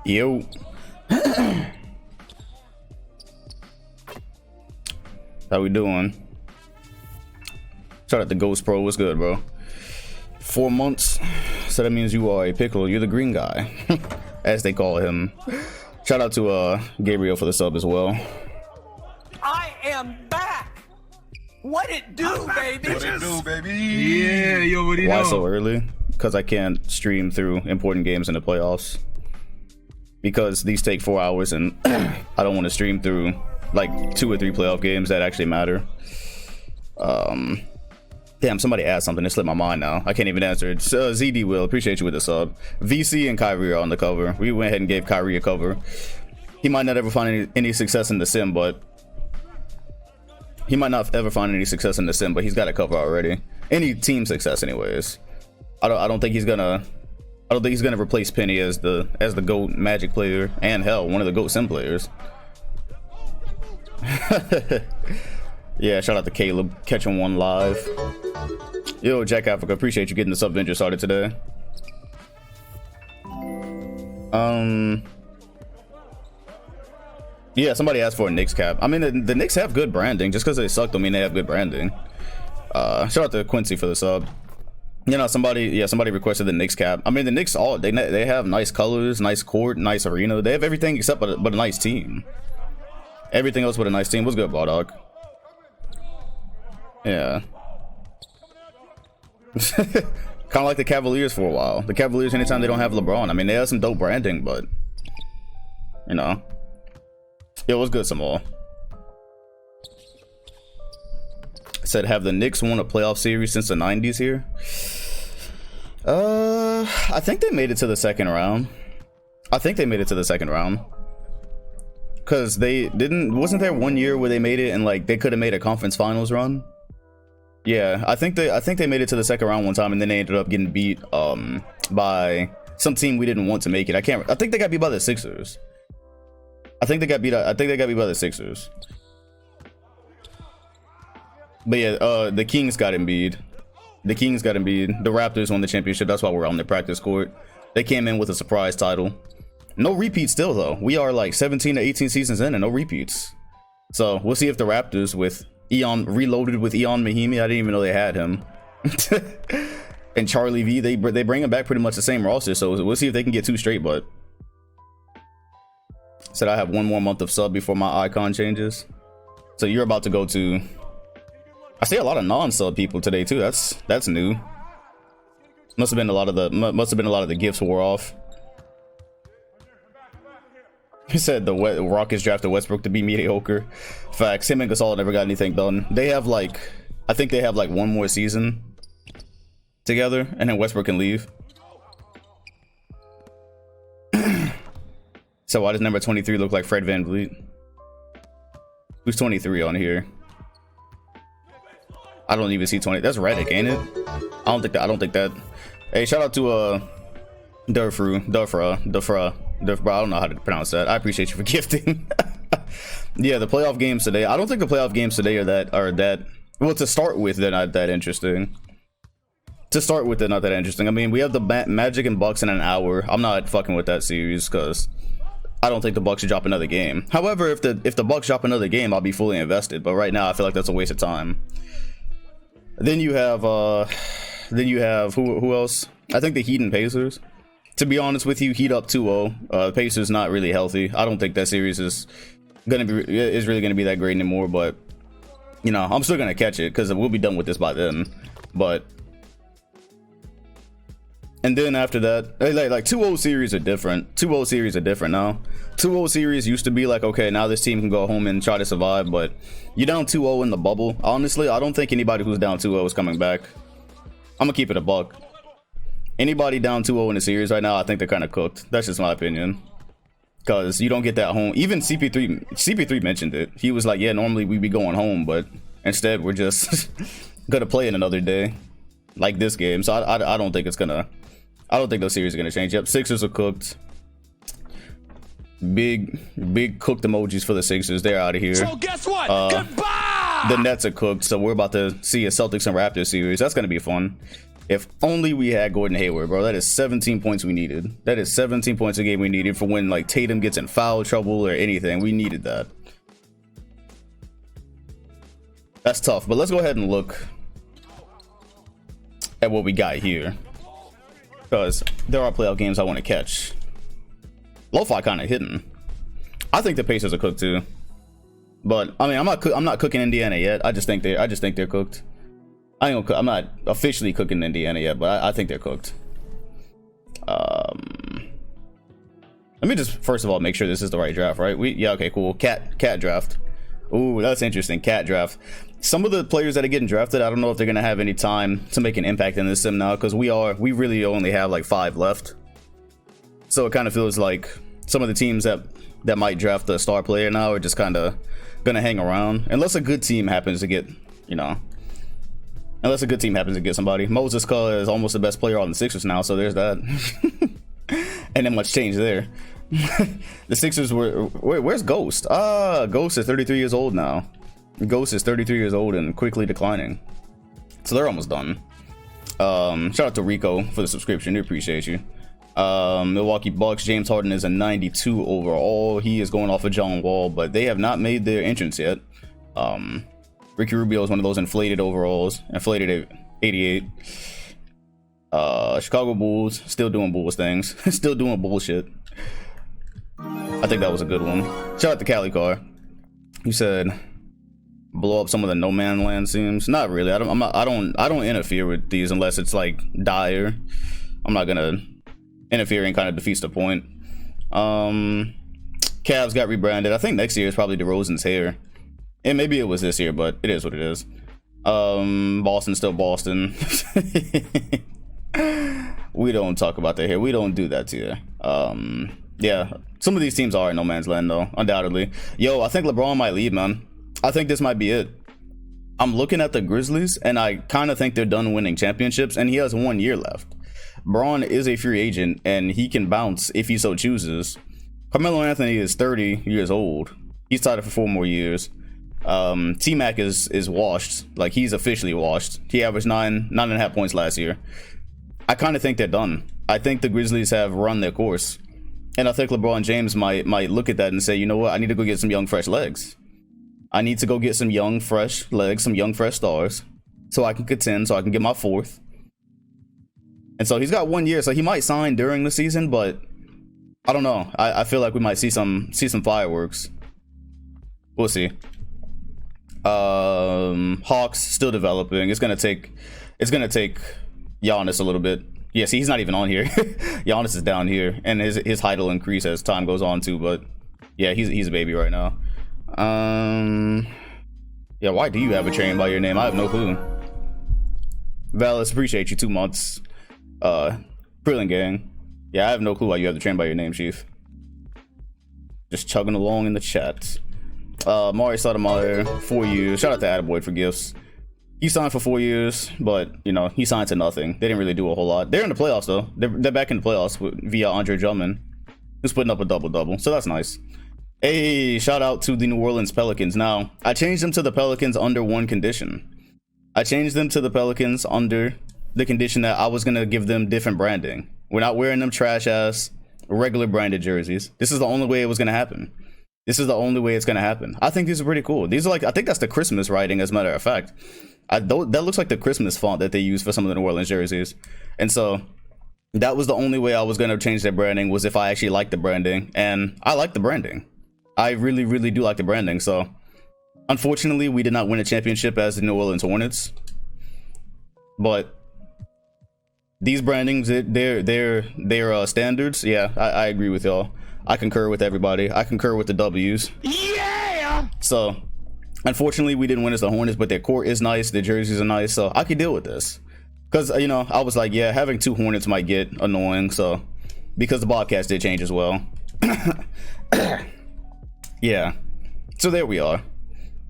Yo. How we doing? Shout out to Ghost Pro. What's good, bro? 4 months. So that means you are a pickle. You're the green guy, as they call him. Shout out to Gabriel for the sub as well. I am back. What it do, baby? What it do, baby? Yeah, yo, what do you know? Why so early? Because I can't stream through important games in the playoffs. Because these take 4 hours, and I don't want to stream through like 2 or 3 playoff games that actually matter. Damn, somebody asked something. It slipped my mind now. I can't even answer it. ZD Will, appreciate you with the sub. VC and Kyrie are on the cover. We went ahead and gave Kyrie a cover. He might not ever find any success in the sim, but he's got a cover already. Any team success, anyways. I don't think he's gonna replace Penny as the GOAT Magic player, and hell, one of the GOAT sim players. Yeah, shout out to Caleb catching one live. Yo, Jack Africa, appreciate you getting the sub venture started today. Yeah, somebody asked for a Knicks cap. I mean, the Knicks have good branding. Just because they suck don't mean they have good branding. Shout out to Quincy for the sub. You know, somebody requested the Knicks cap. I mean, the Knicks they have nice colors, nice court, nice arena. They have everything except but a nice team. Everything else but a nice team. What's good, Baldog? Yeah. Kind of like the Cavaliers for a while. The Cavaliers, anytime they don't have LeBron, I mean, they have some dope branding, but you know. Yo, what's good, Samoa? Said, have the Knicks won a playoff series since the 90s here? I think they made it to the second round. Cause wasn't there 1 year where they made it and like they could have made a conference finals run? Yeah, I think they made it to the second round one time, and then they ended up getting beat by some team we didn't want to make it. I think they got beat by the Sixers. I think they got beat by the Sixers. But yeah, the Kings got Embiid. The Raptors won the championship. That's why we're on the practice court. They came in with a surprise title. No repeats still though. We are like 17 to 18 seasons in and no repeats. So we'll see if the Raptors with Eon reloaded with Eon Mahimi. I didn't even know they had him. And Charlie V, they bring him back pretty much the same roster. So we'll see if they can get 2 straight. But said I have 1 more month of sub before my icon changes. So you're about to go to. I see a lot of non-sub people today too. That's new. Must have been a lot of the gifts wore off. He said the Rockets drafted Westbrook to be mediocre. Facts. Him and Gasol never got anything done. They have I think they have 1 more season together, and then Westbrook can leave. So why does number 23 look like Fred VanVleet? Who's 23 on here? I don't even see 20. That's Redick, ain't it? I don't think that. Hey, shout out to Durfra. I don't know how to pronounce that. I appreciate you for gifting. Yeah, the playoff games today. I don't think the playoff games today are that. Well, to start with, they're not that interesting. I mean, we have the Magic and Bucks in an hour. I'm not fucking with that series because I don't think the Bucks should drop another game. However, if the Bucks drop another game, I'll be fully invested. But right now, I feel like that's a waste of time. Then you have who else? I think the Heat and Pacers. To be honest with you, Heat up 2-0. Pacers not really healthy. I don't think that series is really gonna be that great anymore. But you know, I'm still gonna catch it because we'll be done with this by then. But and then after that, like 2-0 series are different. 2-0 series are different now. 2-0 series used to be like, okay, now this team can go home and try to survive. But you're down 2-0 in the bubble. Honestly, I don't think anybody who's down 2-0 is coming back. I'm gonna keep it a buck. Anybody down 2-0 in the series right now, I think they're kind of cooked. That's just my opinion. Because you don't get that home. Even CP3 mentioned it. He was like, yeah, normally we'd be going home, but instead we're just gonna play in another day, like this game. So I don't think I don't think those series are gonna change. Yep, Sixers are cooked. Big cooked emojis for the Sixers. They're out of here. So guess what? Goodbye. The Nets are cooked, so we're about to see a Celtics and Raptors series. That's gonna be fun. If only we had Gordon Hayward, bro. That is 17 points we needed. That is 17 points a game we needed for when like Tatum gets in foul trouble or anything. We needed that. That's tough, but let's go ahead and look at what we got here, because there are playoff games I want to catch. Lo-fi kind of hidden. I think the Pacers are cooked too, but I mean, I'm not cooking Indiana yet. I just think they're cooked. I'm not officially cooking Indiana yet, but I think they're cooked. Let me just first of all make sure this is the right draft, right? Yeah, okay, cool. Cat draft. Ooh, that's interesting. Cat draft. Some of the players that are getting drafted, I don't know if they're gonna have any time to make an impact in this sim now, because we really only have like 5 left. So it kind of feels like some of the teams that might draft a star player now are just kind of gonna hang around, unless a good team happens to get, you know. Unless a good team happens to get somebody. Moses Cull is almost the best player on the Sixers now, so there's that. And then much change there. The Sixers were... Where's Ghost? Ghost is 33 years old now. Ghost is 33 years old and quickly declining. So they're almost done. Shout out to Rico for the subscription. We appreciate you. Milwaukee Bucks, James Harden is a 92 overall. He is going off of John Wall, but they have not made their entrance yet. Ricky Rubio is one of those inflated overalls, inflated at 88. Chicago Bulls, still doing Bulls things, still doing bullshit. I think that was a good one. Shout out to Cali Car. You said blow up some of the no man land seams. Not really. I don't interfere with these unless it's like dire. I'm not gonna interfere and kind of defeats the point. Cavs got rebranded. I think next year is probably DeRozan's hair. And maybe it was this year, but it is what it is. Boston's still Boston. We don't talk about that here. We don't do that here. Yeah, some of these teams are in no man's land though, undoubtedly. Yo, I think LeBron might leave, man. I think this might be it. I'm looking at the Grizzlies, and I kind of think they're done winning championships, and he has 1 year left. Braun is a free agent, and he can bounce if he so chooses. Carmelo Anthony is 30 years old. He's tied up for 4 more years. T-Mac is washed. Like, he's officially washed. He averaged 9.5 points last year. I kind of think they're done. I think the Grizzlies have run their course. And I think LeBron James might look at that and say, you know what, I need to go get some young, fresh legs. I need to go get some young, fresh legs, some young, fresh stars, so I can contend, so I can get my 4th. And so he's got 1 year, so he might sign during the season, but I don't know. I feel like we might see some fireworks. We'll see. Hawks still developing. It's gonna take Giannis a little bit. Yeah, see, he's not even on here. Giannis is down here, and his height will increase as time goes on too. But yeah, he's a baby right now. Yeah, why do you have a train by your name? I have no clue. Valis, appreciate you 2 months. Krillin gang. Yeah, I have no clue why you have the train by your name, Chief. Just chugging along in the chat. Mari Sotomayor, 4 years. Shout out to Attaboy for gifts. He signed for 4 years, but you know, he signed to nothing. They didn't really do a whole lot. They're in the playoffs though. They're back in the playoffs via Andre Drummond, who's putting up a double-double. So that's nice. Hey, shout out to the New Orleans Pelicans. Now, I changed them to the Pelicans under one condition. I changed them to the Pelicans under the condition that I was going to give them different branding. We're not wearing them trash-ass, regular branded jerseys. This is the only way it was going to happen. This is the only way it's going to happen. I think these are pretty cool. These are like, I think that's the Christmas writing, as a matter of fact. That looks like the Christmas font that they use for some of the New Orleans jerseys. And so that was the only way I was going to change their branding, was if I actually liked the branding. And I like the branding. I really, really do like the branding. So unfortunately, we did not win a championship as the New Orleans Hornets. But these brandings, their standards, yeah, I agree with y'all. I concur with everybody. I concur with the W's. Yeah! So unfortunately, we didn't win as the Hornets, but their court is nice. Their jerseys are nice. So I could deal with this. Because, you know, I was like, yeah, having 2 Hornets might get annoying. So because the Bobcats did change as well. Yeah, so there we are.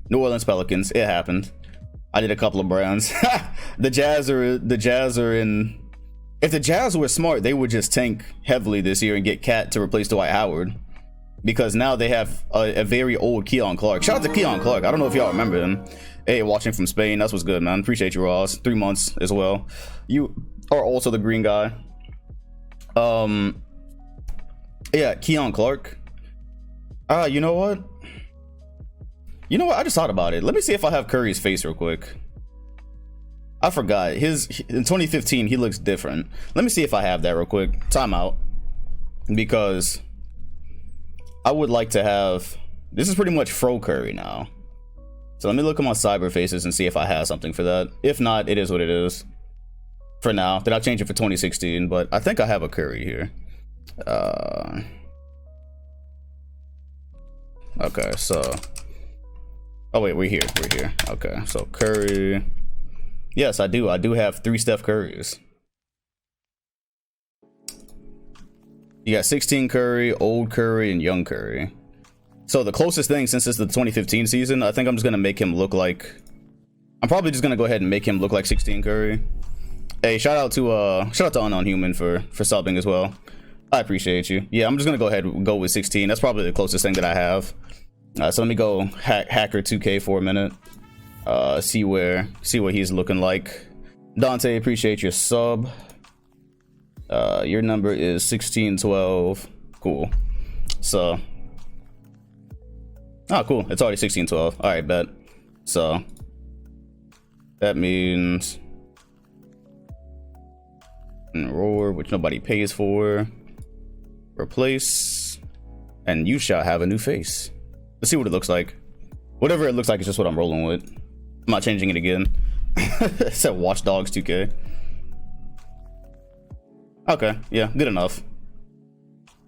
New Orleans Pelicans. It happened. I did a couple of brands. The Jazz are in. If the Jazz were smart, they would just tank heavily this year and get Cat to replace Dwight Howard, because now they have a very old Keon Clark. Shout out to Keon Clark. I don't know if y'all remember him. Hey, watching from Spain. That's what's good, man. Appreciate you, Ross. 3 months as well. You are also the green guy. Yeah, Keon Clark. You know what? You know what? I just thought about it. Let me see if I have Curry's face real quick. I forgot. In 2015, he looks different. Let me see if I have that real quick. Time out. Because I would like to have... This is pretty much Fro Curry now. So let me look at my cyber faces and see if I have something for that. If not, it is what it is. For now. Did I change it for 2016? But I think I have a Curry here. Okay, so... Oh wait, we're here. Okay, so Curry... Yes, I do. I do have 3 Steph Currys. You got 16 Curry, old Curry, and young Curry. So the closest thing, since it's the 2015 season, I think I'm just gonna make him look like... I'm probably just gonna go ahead and make him look like 16 Curry. Hey, shout out to Unknown Human for subbing as well. I appreciate you. Yeah, I'm just gonna go ahead and go with 16. That's probably the closest thing that I have. So let me go Hacker 2K for a minute. See what he's looking like. Dante, appreciate your sub. Your number is 1612. Cool. So, oh, cool. It's already 1612. All right, bet. So that means roar, which nobody pays for. Replace, and you shall have a new face. Let's see what it looks like. Whatever it looks like is just what I'm rolling with. I'm not changing it again. It said Watch Dogs 2K. Okay, yeah, good enough.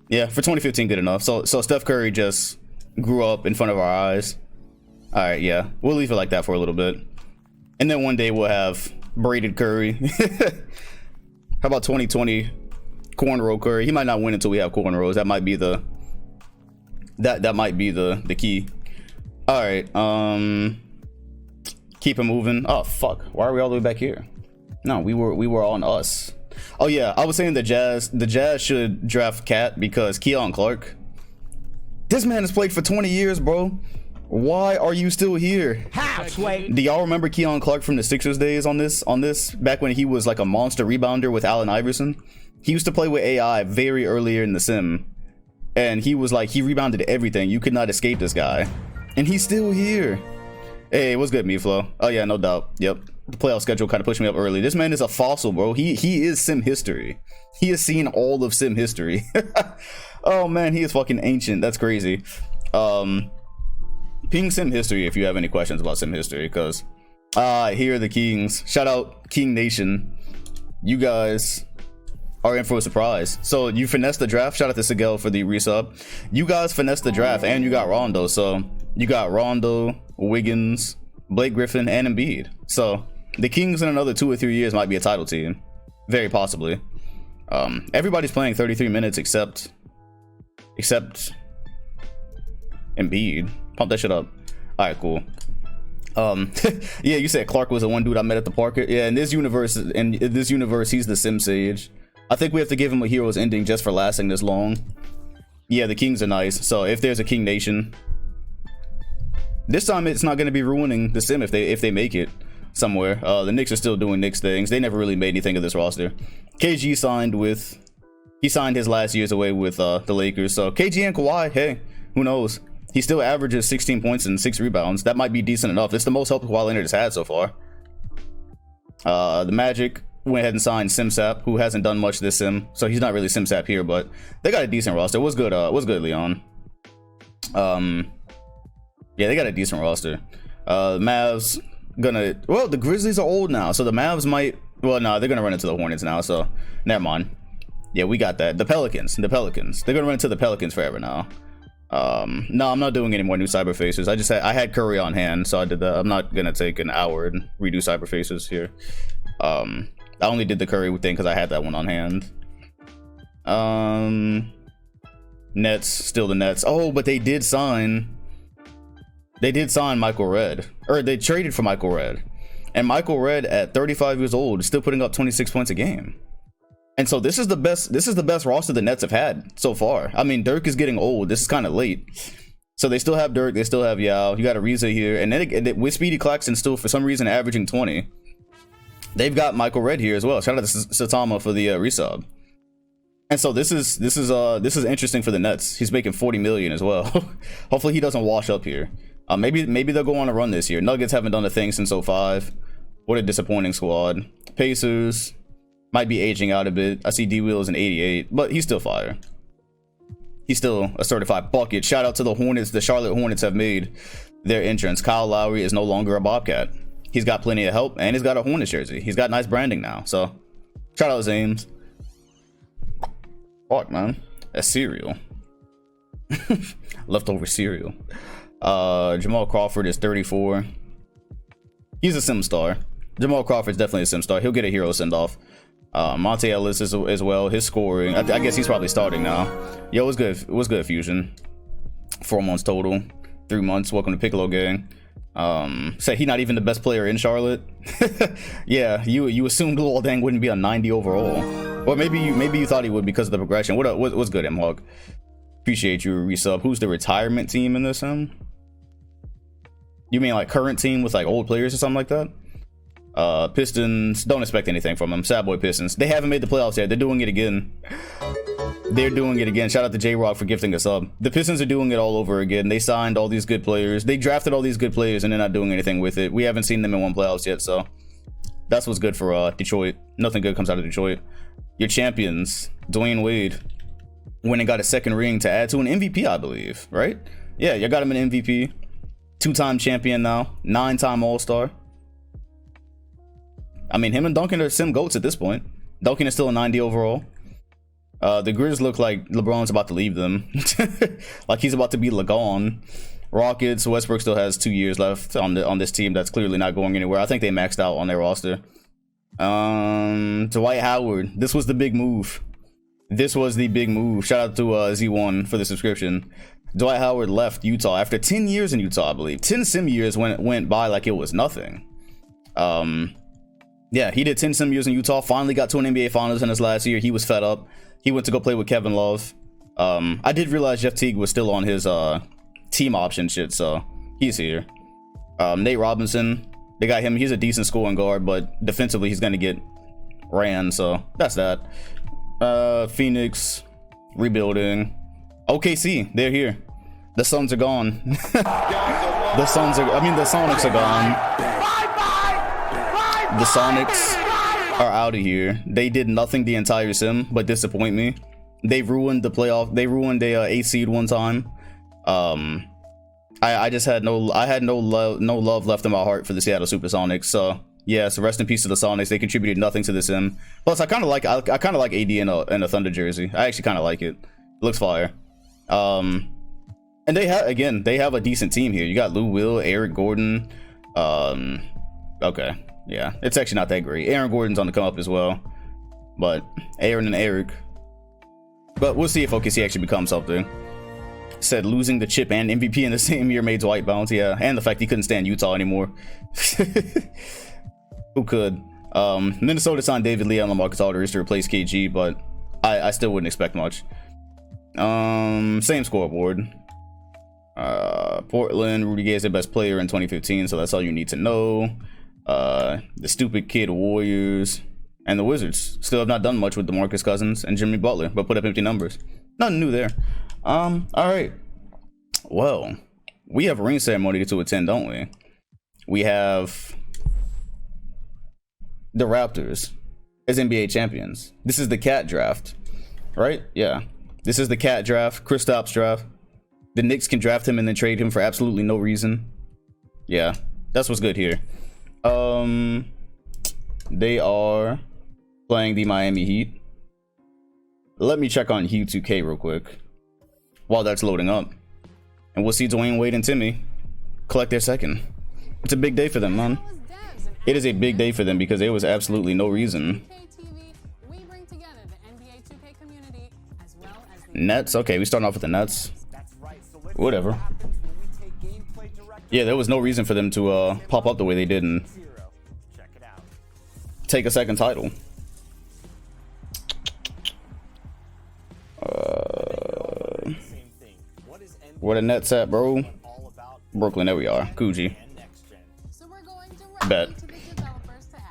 Yeah, for 2015, good enough. So Steph Curry just grew up in front of our eyes. All right, yeah, we'll leave it like that for a little bit, and then one day we'll have braided Curry. How about 2020 cornrow Curry? He might not win until we have cornrows. That might be the that might be the key. All right, keep it moving. Oh fuck, why are we all the way back here? No, we were on us. Oh yeah, I was saying the Jazz should draft Cat because Keon Clark, this man has played for 20 years, bro. Why are you still here? Halfway. Do y'all remember Keon Clark from the Sixers days on this back when he was like a monster rebounder with Allen Iverson? He used to play with AI very earlier in the sim, and he was like, he rebounded everything. You could not escape this guy, and he's still here. Hey, what's good, MeFlo? Oh yeah, no doubt. Yep, the playoff schedule kind of pushed me up early. This man is a fossil, bro. He is sim history. He has seen all of sim history. Oh man, he is fucking ancient. That's crazy. Ping sim history if you have any questions about sim history, because here are the Kings. Shout out King Nation. You guys are in for a surprise. So you finessed the draft. Shout out to Sigel for the resub. You guys finessed the draft, and you got Rondo. So you got Rondo, Wiggins, Blake Griffin, and Embiid. So the Kings in another 2 or 3 years might be a title team, very possibly. Everybody's playing 33 minutes except Embiid. Pump that shit up. All right, cool. Yeah, you said Clark was the one dude I met at the park. Yeah, in this universe, he's the Sim Sage. I think we have to give him a hero's ending just for lasting this long. Yeah, the Kings are nice. So if there's a King Nation, this time it's not going to be ruining the Sim if they make it somewhere. The Knicks are still doing Knicks things. They never really made anything of this roster. KG signed his last years away with the Lakers. So KG and Kawhi, hey, who knows? He still averages 16 points and 6 rebounds. That might be decent enough. It's the most help Kawhi Leonard has had so far. The Magic went ahead and signed Simsap, who hasn't done much this sim, so he's not really Simsap here, but they got a decent roster. What's good, Leon? Yeah, they got a decent roster. Mavs well, the Grizzlies are old now, so the Mavs might, well, no, they're gonna run into the Hornets now, so never mind. Yeah, we got that. The Pelicans, they're gonna run into the Pelicans forever now. No, I'm not doing any more new cyber faces. I had Curry on hand, so I did that. I'm not gonna take an hour and redo cyber faces here. I only did the Curry thing because I had that one on hand. Nets, still the Nets. Oh, but they did sign Michael Redd, or they traded for Michael Redd, and Michael Redd at 35 years old is still putting up 26 points a game. And so this is the best roster the Nets have had so far. I mean, Dirk is getting old. This is kind of late. So they still have Dirk, they still have Yao. You got Ariza here, and then with Speedy Claxton still for some reason averaging 20. They've got Michael Red here as well. Shout out to Satama for the resub. And so this is interesting for the Nets. He's making 40 million as well. Hopefully he doesn't wash up here. Maybe they'll go on a run this year. Nuggets haven't done a thing since 05. What a disappointing squad. Pacers might be aging out a bit. I see D Wheel is an 88, but he's still fire. He's still a certified bucket. Shout out to the Hornets. The Charlotte Hornets have made their entrance. Kyle Lowry is no longer a Bobcat. He's got plenty of help, and he's got a Hornets jersey. He's got nice branding now. So shout out Zames. Fuck, man. That's cereal. Leftover cereal. Jamal Crawford is 34. He's a sim star. Jamal Crawford's definitely a sim star. He'll get a hero send off. Monte Ellis is as well. His scoring, I guess he's probably starting now. Yo, what's good? What's good, Fusion? 4 months total, 3 months. Welcome to Piccolo Gang. Say he not even the best player in Charlotte. Yeah, you assumed Luol Deng wouldn't be a 90 overall, or maybe you thought he would because of the progression. What's good, M-Hog? Appreciate you, resub. Who's the retirement team in this? You mean like current team with like old players or something like that? Pistons, don't expect anything from them. Sad boy Pistons. They haven't made the playoffs yet. They're doing it again. They're doing it again. Shout out to J-Rock for gifting a sub. The Pistons are doing it all over again. They signed all these good players. They drafted all these good players and they're not doing anything with it. We haven't seen them in one playoffs yet, so that's what's good for Detroit. Nothing good comes out of Detroit. Your champions, Dwayne Wade, went and got a second ring to add to an MVP, I believe, right? Yeah, you got him an MVP. 2-time champion now. 9-time All-Star. I mean, him and Duncan are sim goats at this point. Duncan is still a 90 overall. The Grizz look like LeBron's about to leave them. Like he's about to be gone. Rockets, Westbrook still has 2 years left on this team that's clearly not going anywhere. I think they maxed out on their roster. Dwight Howard. This was the big move. This was the big move. Shout out to Z1 for the subscription. Dwight Howard left Utah after 10 years in Utah, I believe. 10 sim years went by like it was nothing. Yeah, he did 10 sim years in Utah. Finally got to an NBA Finals in his last year. He was fed up. He went to go play with Kevin Love. I did realize Jeff Teague was still on his team option shit, so he's here. Nate Robinson, they got him. He's a decent scoring guard, but defensively he's gonna get ran, so that's that. Phoenix, rebuilding. OKC, they're here. The Suns are gone. The Sonics are gone. The Sonics are out of here. They did nothing the entire sim but disappoint me. They ruined the playoff. They ruined a 8 seed one time. I just had no love left in my heart for the Seattle Supersonics. So yeah, so rest in peace to the Sonics. They contributed nothing to the sim. Plus, I kind of like AD in a Thunder jersey. I actually kind of like it. It looks fire. And they have a decent team here. You got Lou Will, Eric Gordon. Okay, yeah, it's actually not that great. Aaron Gordon's on the come up as well, but Aaron and Eric. But we'll see if OKC actually becomes something. Said losing the chip and MVP in the same year made Dwight bounce. Yeah, and the fact he couldn't stand Utah anymore. Who could? Minnesota signed David Lee and LaMarcus Aldridge to replace KG, but I still wouldn't expect much. Same scoreboard. Portland, Rudy Gay is the best player in 2015, so that's all you need to know. The stupid kid Warriors and the Wizards still have not done much with DeMarcus Cousins and Jimmy Butler, but put up empty numbers. Nothing new there. All right. Well, we have a ring ceremony to attend, don't we? We have the Raptors as NBA champions. This is the cat draft, right? Yeah. This is the cat draft, Kristaps draft. The Knicks can draft him and then trade him for absolutely no reason. Yeah, that's what's good here. They are playing the Miami Heat. Let me check on Heat 2K real quick while that's loading up. And we'll see Dwayne Wade and Timmy collect their second. It's a big day for them, man. It is a big day for them because there was absolutely no reason. Nets, okay, we starting off with the Nets. Whatever. Yeah, there was no reason for them to pop up the way they did and take a second title. Where the net's at, bro? Brooklyn, there we are. Coogee. Bet.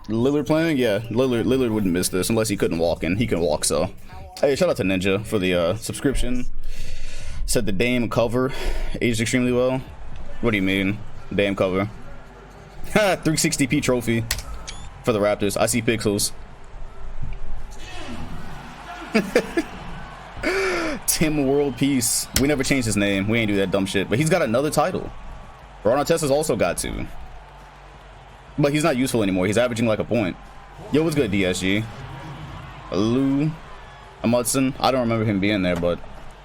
Lillard playing? Yeah, Lillard wouldn't miss this unless he couldn't walk, and he can walk, so. Hey, shout out to Ninja for the subscription. Said the Dame cover aged extremely well. What do you mean? Dame cover. 360p trophy for the Raptors. I see pixels. Tim World Peace. We never changed his name. We ain't do that dumb shit. But he's got another title. Ron Artest has also got 2. But he's not useful anymore. He's averaging like a point. Yo, what's good, DSG? Lou Amundsen. I don't remember him being there, but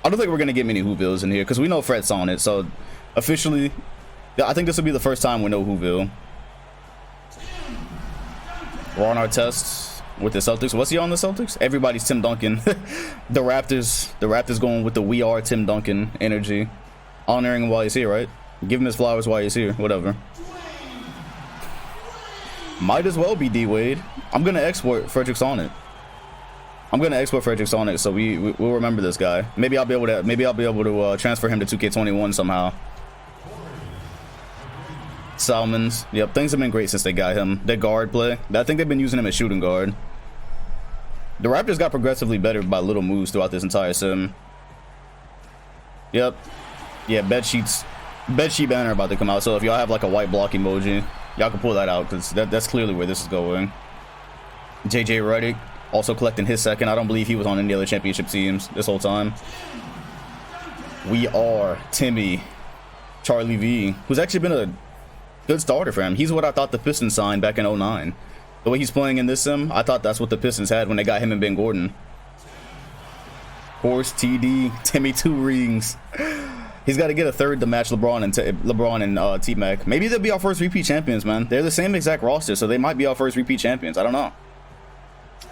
I don't think we're gonna get many Whovilles in here because we know Fred's on it. So officially, I think this will be the first time we know Whoville. Ron Artest with the Celtics. What's he on the Celtics? Everybody's Tim Duncan. The Raptors going with the "We are Tim Duncan" energy, honoring him while he's here, right? Give him his flowers while he's here. Whatever. Might as well be D Wade. I'm gonna export Frederick Sonnet. So we'll remember this guy. Maybe I'll be able to transfer him to 2K21 somehow. Salmons. Yep, things have been great since they got him. Their guard play. I think they've been using him as shooting guard. The Raptors got progressively better by little moves throughout this entire sim. Yep. Yeah, bedsheet banner about to come out. So if y'all have like a white block emoji, y'all can pull that out because that's clearly where this is going. JJ Redick also collecting his second. I don't believe he was on any other championship teams this whole time. We are Timmy Charlie V, who's actually been a good starter for him. He's what I thought the Pistons signed back in 09. The way he's playing in this sim, I thought that's what the Pistons had when they got him and Ben Gordon. Horse TD, Timmy 2 rings. He's got to get a third to match LeBron and T-Mac. Maybe they'll be our first repeat champions, man. They're the same exact roster, so they might be our first repeat champions. I don't know.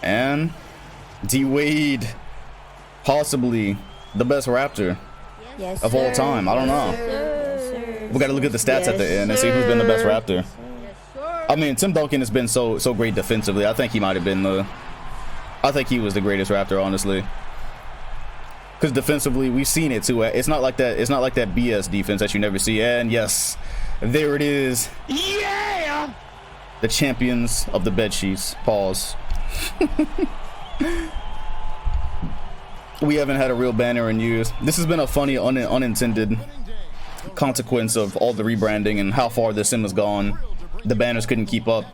And D Wade, possibly the best Raptor of all time. I don't know. We got to look at the stats at the end and see who's been the best Raptor. I mean, Tim Duncan has been so great defensively. I think he might have been I think he was the greatest Raptor, honestly. Because defensively, we've seen it too. It's not like that. It's not like that BS defense that you never see. And yes, there it is. Yeah. The champions of the bed sheets. Pause. We haven't had a real banner in years. This has been a funny unintended consequence of all the rebranding and how far this sim has gone. The banners couldn't keep up.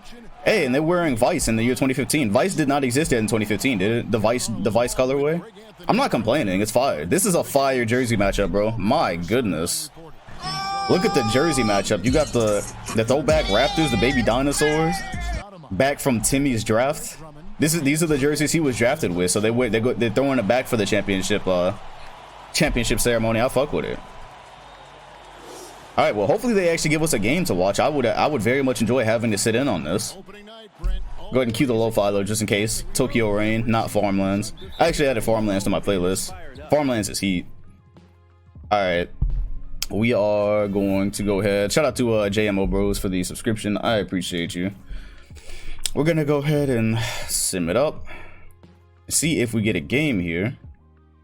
Hey, and they're wearing Vice in the year 2015. Vice did not exist yet in 2015, did it? The Vice colorway? I'm not complaining. It's fire. This is a fire jersey matchup, bro. My goodness. Look at the jersey matchup. You got the throwback Raptors, the baby dinosaurs, back from Timmy's draft. These are the jerseys he was drafted with. So they're throwing it back for the championship ceremony. I fuck with it. All right, well, hopefully they actually give us a game to watch. I would very much enjoy having to sit in on this. Go ahead and cue the lo-fi though, just in case. Tokyo Rain, not Farmlands. I actually added Farmlands to my playlist. Farmlands is heat. All right, we are going to go ahead. Shout out to JMO Bros for the subscription. I appreciate you. We're gonna go ahead and sim it up. See if we get a game here.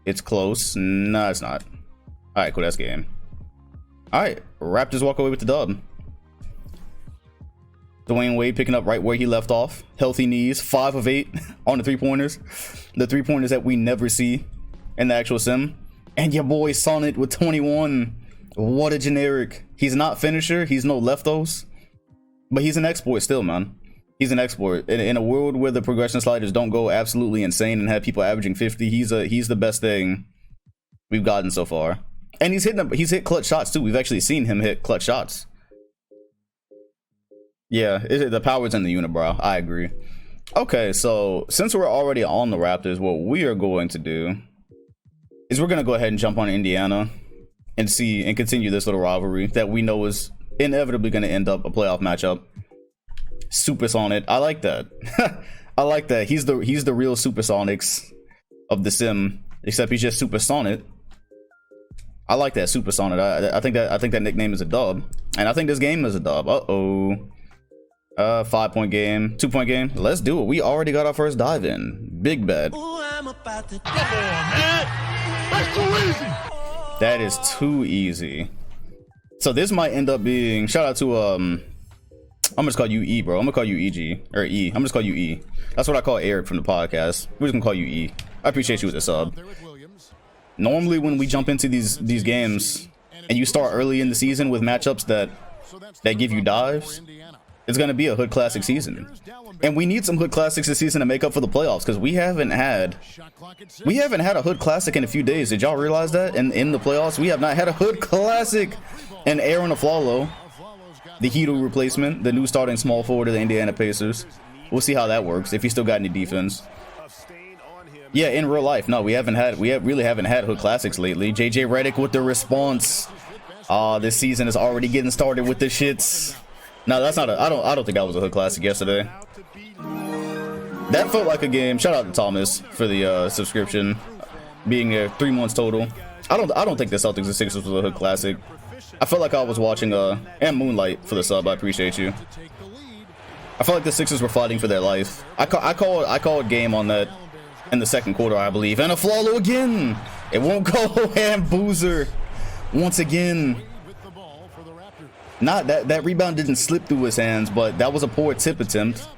It's close. No, it's not. All right, cool. That's game. All right, Raptors walk away with the dub. Dwayne Wade picking up right where he left off. Healthy knees, 5 of 8 on the 3-pointers. The 3-pointers that we never see in the actual sim. And your boy Sonnet with 21. What a generic. He's not finisher. He's no leftos. But he's an export still, man. He's an export. In a world where the progression sliders don't go absolutely insane and have people averaging 50, he's the best thing we've gotten so far. And he's hit clutch shots too. We've actually seen him hit clutch shots. Yeah, the power's in the unibrow. I agree. Okay, so since we're already on the Raptors, what we are going to do is we're going to go ahead and jump on Indiana and continue this little rivalry that we know is inevitably going to end up a playoff matchup. Supersonic. I like that. I like that. He's the real Supersonics of the sim, except he's just Supersonic. I like that, Supersonic. I think that nickname is a dub, and I think this game is a dub. 5-point game, 2-point game. Let's do it. We already got our first dive in. Big bet. Ooh, I'm about to... Come on, man. That's too easy. That is too easy. So this might end up being, shout out to I'm just call you E, bro. I'm gonna call you EG or E. I'm just call you E. That's what I call Eric from the podcast. We're just gonna call you E. I appreciate you with the sub. Normally when we jump into these games and you start early in the season with matchups that give you dives, it's gonna be a Hood Classic season. And we need some Hood Classics this season to make up for the playoffs, because we haven't had a Hood Classic in a few days. Did y'all realize that? And in the playoffs, we have not had a Hood Classic. And Aaron Aflalo, the Hito replacement, the new starting small forward of the Indiana Pacers. We'll see how that works, if he still got any defense. Yeah, in real life, no, we really haven't had Hood Classics lately. JJ Redick with the response. This season is already getting started with the shits. No, that's not I don't think that was a Hood Classic yesterday. That felt like a game. Shout out to Thomas for the subscription, being there 3 months total. I don't think the Celtics and Sixers was a Hood Classic. I felt like I was watching and Moonlight for the sub. I appreciate you. I felt like the Sixers were fighting for their life. I called game on that in the second quarter, I believe. And Aflalo again. It won't go. And Boozer once again. Not that rebound didn't slip through his hands, but that was a poor tip attempt.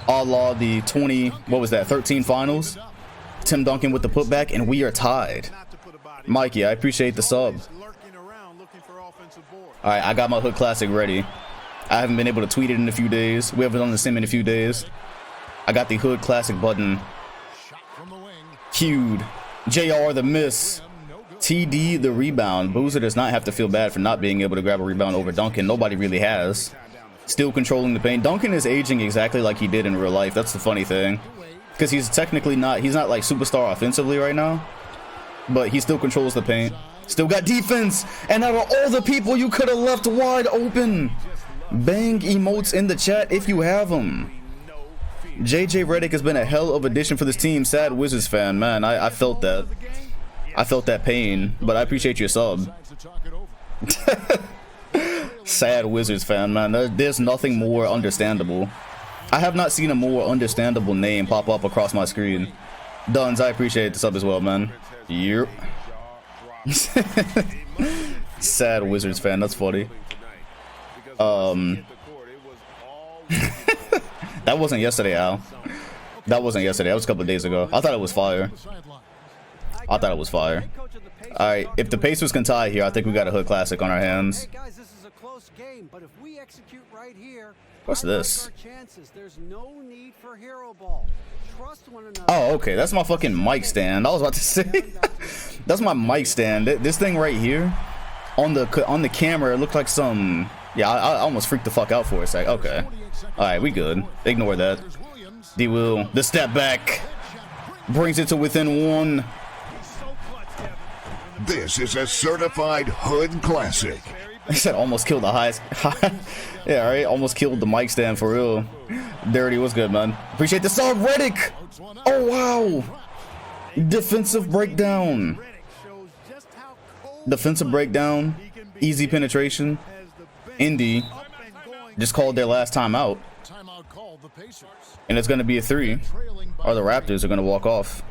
A la the 13 finals. Tim Duncan with the putback, and we are tied. Mikey, I appreciate the sub. All right, I got my Hood Classic ready. I haven't been able to tweet it in a few days. We haven't done the sim in a few days. I got the Hood Classic button cued. JR the miss. TD the rebound. Boozer does not have to feel bad for not being able to grab a rebound over Duncan. Nobody really has. Still controlling the paint. Duncan is aging exactly like he did in real life. That's the funny thing. Because he's technically not like superstar offensively right now. But he still controls the paint. Still got defense. And out of all the people you could have left wide open. Bang emotes in the chat if you have them. JJ Redick has been a hell of an addition for this team. Sad Wizards fan, man. I felt that. I felt that pain, but I appreciate your sub. Sad Wizards fan, man. There's nothing more understandable. I have not seen a more understandable name pop up across my screen. Duns, I appreciate the sub as well, man. Yep. Sad Wizards fan, that's funny. That wasn't yesterday, Al. That wasn't yesterday. That was a couple of days ago. I thought it was fire. I thought it was fire. All right, if the Pacers can tie here, I think we got a Hood Classic on our hands. Hey guys, this is a close game, but if we execute right here, what's this? There's no need for hero ball. Trust one another. Oh, okay. That's my fucking mic stand. I was about to say. That's my mic stand. This thing right here on the camera, it looked like some. Yeah, I almost freaked the fuck out for a sec. Okay. All right, we good. Ignore that. D Will, the step back brings it to within one. This is a certified Hood Classic. I said almost killed the highest. Yeah, all right. Almost killed the mic stand for real. Dirty, what's good, man? Appreciate the sub, Redick. Oh wow. Defensive breakdown. Defensive breakdown. Easy penetration. Indy just called their last timeout, and it's going to be a 3, or the Raptors are going to walk off.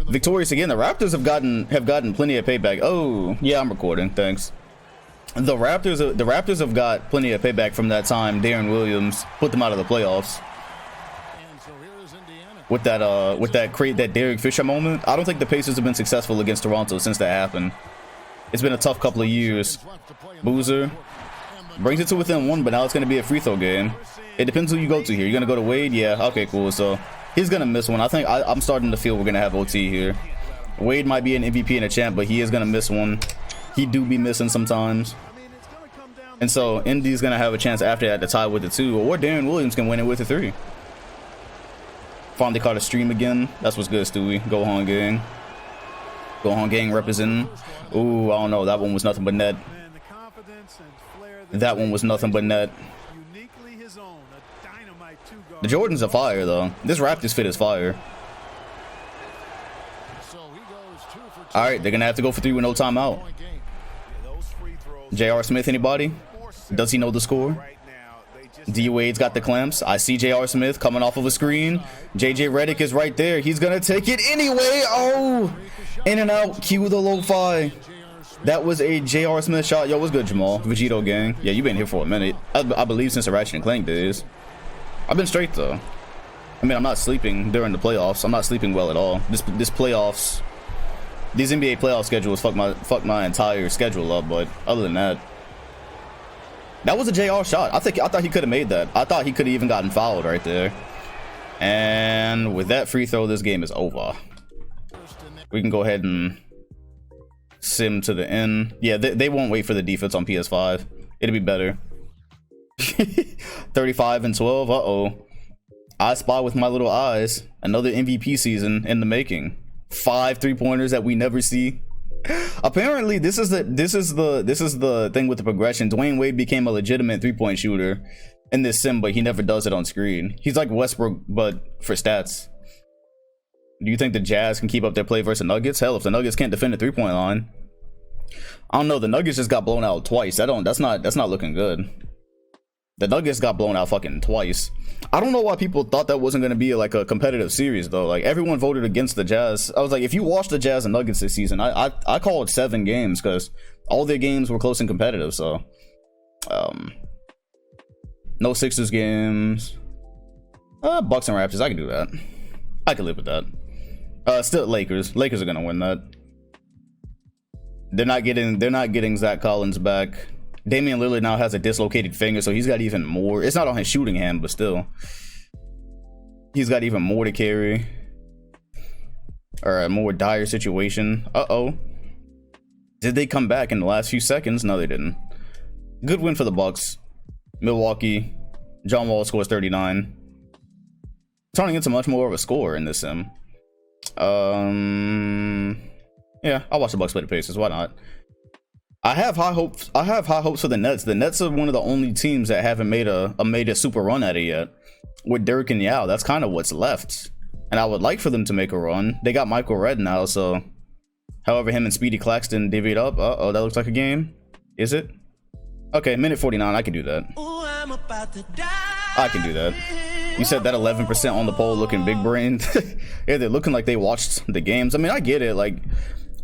Victorious again. The Raptors have gotten plenty of payback. Oh yeah, I'm recording. Thanks. The Raptors have got plenty of payback from that time Darren Williams put them out of the playoffs. With that Derek Fisher moment. I don't think the Pacers have been successful against Toronto since that happened. It's been a tough couple of years. Boozer brings it to within 1, but now it's going to be a free throw game. It depends who you go to here. You're going to go to Wade? Yeah, okay, cool. So he's going to miss one. I think I'm starting to feel we're going to have OT here. Wade might be an MVP and a champ, but he is going to miss one. He do be missing sometimes. And so Indy's going to have a chance after that to tie with the 2, or Darren Williams can win it with a 3. Finally caught a stream again. That's what's good, Stewie. Go on, gang. Go on, gang representing. Ooh, I don't know. That one was nothing but net. That one was nothing but net. The Jordans are fire, though. This Raptors fit is fire. All right, they're going to have to go for 3 with no timeout. J.R. Smith, anybody? Does he know the score? D Wade's got the clamps. I see J.R. Smith coming off of a screen. JJ Redick is right there. He's going to take it anyway. Oh, In and out, cue the lo-fi. That was a J.R. Smith shot. Yo, what's good, Jamal? Vegito gang. Yeah, you been here for a minute. I believe since the Ratchet and Clank days. I've been straight though. I mean, I'm not sleeping during the playoffs. I'm not sleeping well at all. These NBA playoff schedules fuck my entire schedule up. But other than that, that was a JR shot. I thought he could have made that. I thought he could have even gotten fouled right there. And with that free throw, this game is over. We can go ahead and sim to the end. Yeah, they won't wait for the defense on PS5. It'll be better. 35 and 12. Uh-oh. I spy with my little eyes. Another MVP season in the making. 5 3-pointers that we never see. Apparently, this is the thing with the progression. Dwayne Wade became a legitimate 3-point shooter in this sim, but he never does it on screen. He's like Westbrook, but for stats. Do you think the Jazz can keep up their play versus the Nuggets? Hell, if the Nuggets can't defend the 3-point line, I don't know. The Nuggets just got blown out twice. That's not looking good. The Nuggets got blown out fucking twice. I don't know why people thought that wasn't going to be like a competitive series though. Like everyone voted against the Jazz. I was like, if you watch the Jazz and Nuggets this season, I called 7 games because all their games were close and competitive. So, no Sixers games. Bucks and Raptors. I can do that. I can live with that. Still Lakers. Lakers are gonna win that. They're not getting Zach Collins back. Damian Lillard now has a dislocated finger, so he's got even more. It's not on his shooting hand, but still, he's got even more to carry, or a more dire situation. Uh-oh. Did they come back in the last few seconds? No, they didn't. Good win for the Bucks. Milwaukee. John Wall scores 39. Turning into much more of a score in this sim. Yeah, I'll watch the Bucks play the Pacers. Why not? I have high hopes for the Nets. The Nets are one of the only teams that haven't made a super run at it yet. With Dirk and Yao, that's kind of what's left. And I would like for them to make a run. They got Michael Redd now, so however him and Speedy Claxton divvied up. Uh-oh, that looks like a game. Is it? Okay, minute 49. I can do that. Ooh, I'm about to die. I can do that. You said that 11% on the poll looking big brained. Yeah, they're looking like they watched the games. I mean, I get it. Like,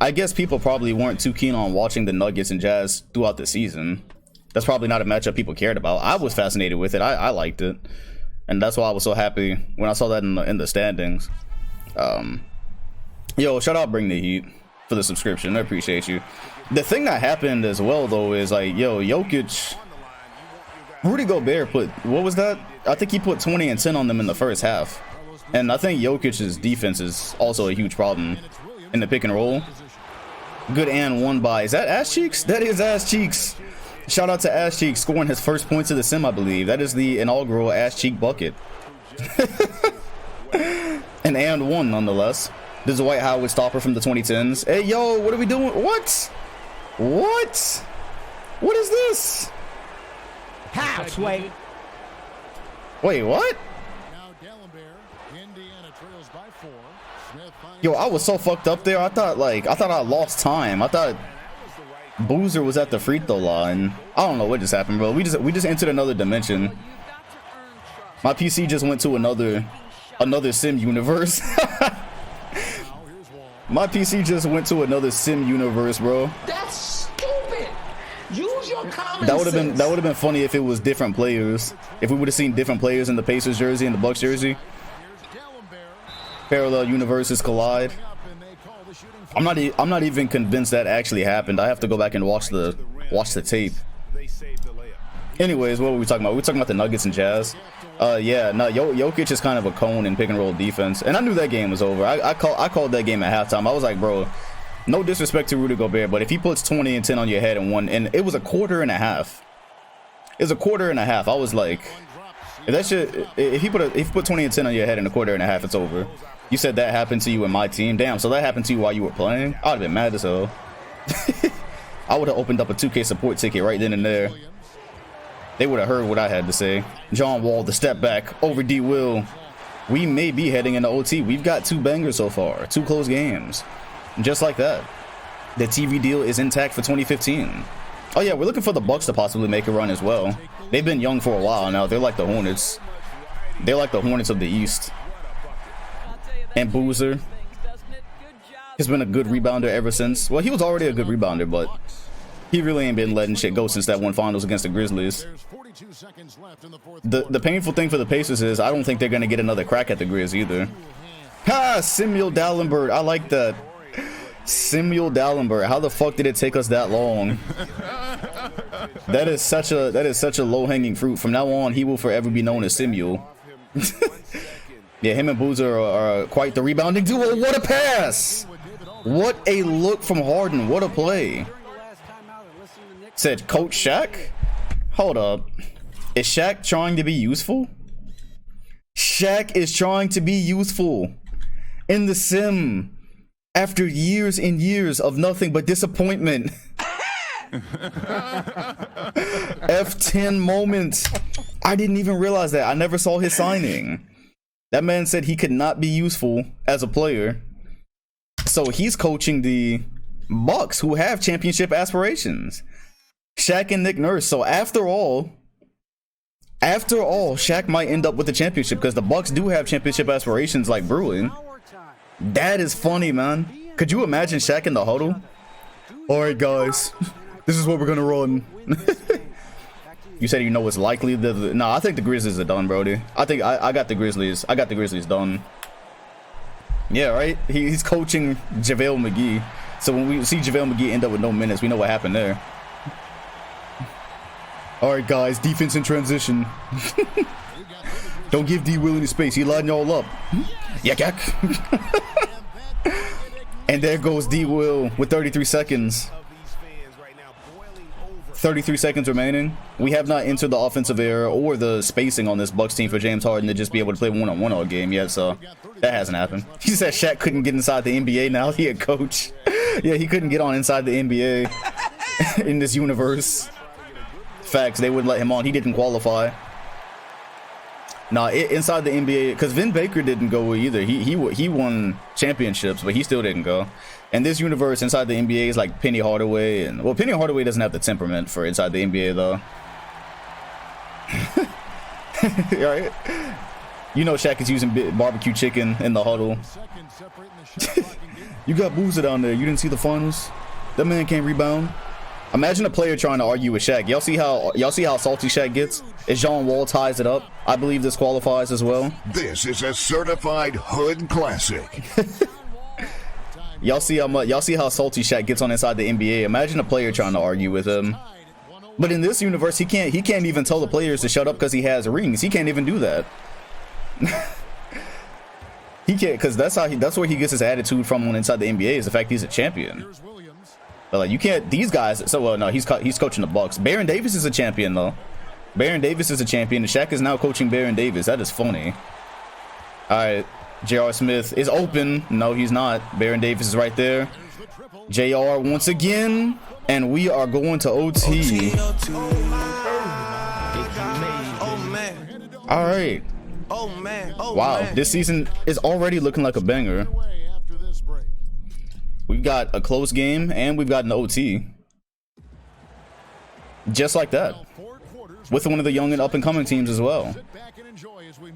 I guess people probably weren't too keen on watching the Nuggets and Jazz throughout the season. That's probably not a matchup people cared about. I was fascinated with it. I liked it. And that's why I was so happy when I saw that in the standings. Yo, shout out Bring the Heat for the subscription. I appreciate you. The thing that happened as well, though, is like, yo, Jokic... Rudy Gobert put... What was that? I think he put 20 and 10 on them in the first half. And I think Jokic's defense is also a huge problem in the pick and roll. Good and one by... Is that Ass Cheeks? That is Ass Cheeks. Shout out to Ass Cheeks scoring his first points of the sim, I believe. That is the inaugural Ass Cheek bucket. An and one, nonetheless. This is Dwight Howard stopper from the 2010s. Hey, yo, what are we doing? What? What? What is this? House, wait. Wait, what? Yo, I was so fucked up there. I thought I lost time. I thought Boozer was at the free throw line. I don't know what just happened, bro. We just entered another dimension. My PC just went to another sim universe. My PC just went to another sim universe, bro. That's stupid. Use your common That would have been funny if it was different players. If we would have seen different players in the Pacers jersey and the Bucks jersey. Parallel universes collide. I'm not even convinced that actually happened. I have to go back and watch the tape. Anyways, what were we talking about? We were talking about the Nuggets and Jazz. Yeah, no, Jokic is kind of a cone in pick and roll defense, and I knew that game was over. I called that game at halftime. I was like, bro, no disrespect to Rudy Gobert, but if he puts 20 and 10 on your head and one, and it was a quarter and a half. It was a quarter and a half. I was like, if he put 20 and 10 on your head in a quarter and a half, it's over. You said that happened to you in my team. Damn, so that happened to you while you were playing? I'd have been mad as hell. I would have opened up a 2K support ticket right then and there. They would have heard what I had to say. John Wall, the step back over D. Will. We may be heading into OT. We've got 2 bangers so far, 2 close games. Just like that. The TV deal is intact for 2015. Oh yeah, we're looking for the Bucks to possibly make a run as well. They've been young for a while now. They're like the Hornets. They're like the Hornets of the East. And Boozer. He's been a good rebounder ever since. Well, he was already a good rebounder, but he really ain't been letting shit go since that one finals against the Grizzlies. The painful thing for the Pacers is I don't think they're gonna get another crack at the Grizz either. Ha! Samuel Dallenberg. I like that. Samuel Dallenberg. How the fuck did it take us that long? That is such a low-hanging fruit. From now on, he will forever be known as Samuel. Yeah, him and Boozer are quite the rebounding duo. What a pass! What a look from Harden. What a play. Said Coach Shaq? Hold up. Is Shaq trying to be useful? Shaq is trying to be useful in the sim after years and years of nothing but disappointment. F10 moment. I didn't even realize that. I never saw his signing. That man said he could not be useful as a player. So he's coaching the Bucks, who have championship aspirations. Shaq and Nick Nurse. So after all, Shaq might end up with the championship because the Bucks do have championship aspirations like brewing. That is funny, man. Could you imagine Shaq in the huddle? All right, guys, this is what we're gonna run. You said you know it's likely that no, I think the Grizzlies are done, Brody. I think I got the Grizzlies. I got the Grizzlies done. Yeah, right. He's coaching JaVale McGee. So when we see JaVale McGee end up with no minutes, we know what happened there. All right, guys, defense in transition. Don't give D Will any space. He lining y'all up. Yak yak. And there goes D Will with 33 seconds. 33 seconds remaining. We have not entered the offensive era or the spacing on this Bucks team for James Harden to just be able to play one-on-one all game yet, so that hasn't happened. He said Shaq couldn't get inside the NBA. Now he a coach. Yeah, he couldn't get on inside the NBA in this universe. Facts, they wouldn't let him on. He didn't qualify. Nah, inside the NBA, because Vin Baker didn't go either. He won championships, but he still didn't go. And this universe inside the NBA is like Penny Hardaway, and well, Penny Hardaway doesn't have the temperament for inside the NBA though. Right? You know Shaq is using barbecue chicken in the huddle. You got Boozer down there. You didn't see the finals? That man can't rebound. Imagine a player trying to argue with Shaq. Y'all see how salty Shaq gets? As John Wall ties it up, I believe this qualifies as well. This is a certified hood classic. Y'all see how salty Shaq gets on inside the NBA. Imagine a player trying to argue with him. But in this universe, he can't even tell the players to shut up because he has rings. He can't even do that. He can't, because that's where he gets his attitude from on inside the NBA, is the fact he's a champion. But like, you can't, these guys, so well, no, he's coaching the Bucks. Baron Davis is a champion though. Baron Davis is a champion, and Shaq is now coaching Baron Davis. That is funny. Alright, J.R. Smith is open. No, he's not. Baron Davis is right there. J.R. once again, and we are going to OT. Alright. Wow, this season is already looking like a banger. We've got a close game, and we've got an OT. Just like that. With one of the young and up-and-coming teams as well.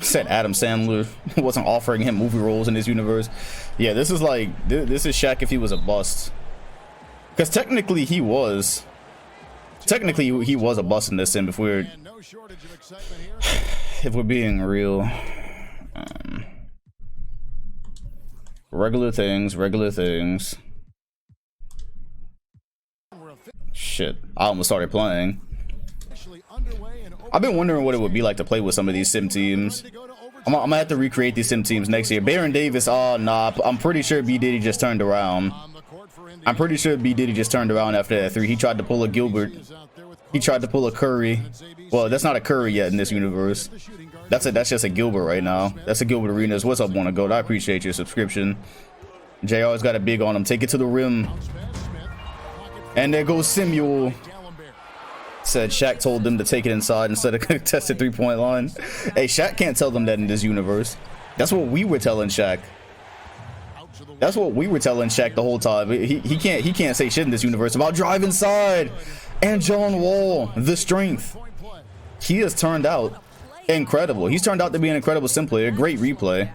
Said Adam Sandler wasn't offering him movie roles in this universe. Yeah, this is like, this is Shaq if he was a bust. Because technically he was. Technically he was a bust in this sim if we're being real. Regular things. Shit, I almost started playing. I've been wondering what it would be like to play with some of these sim teams. I'm gonna have to recreate these sim teams next year. Baron Davis, oh nah, I'm pretty sure B Diddy just turned around. I'm pretty sure B Diddy just turned around after that 3. He tried to pull a Gilbert. He tried to pull a Curry. Well, that's not a Curry yet in this universe. That's just a Gilbert right now. That's a Gilbert Arenas. What's up, Wanna Goat? I appreciate your subscription. JR's got a big on him. Take it to the rim. And there goes Samuel. Said Shaq told them to take it inside instead of contested 3-point line. Hey, Shaq can't tell them that in this universe. That's what we were telling Shaq. That's what we were telling Shaq the whole time. He can't say shit in this universe about drive inside. And John Wall, the strength. He has turned out incredible. He's turned out to be an incredible sim player. Great replay,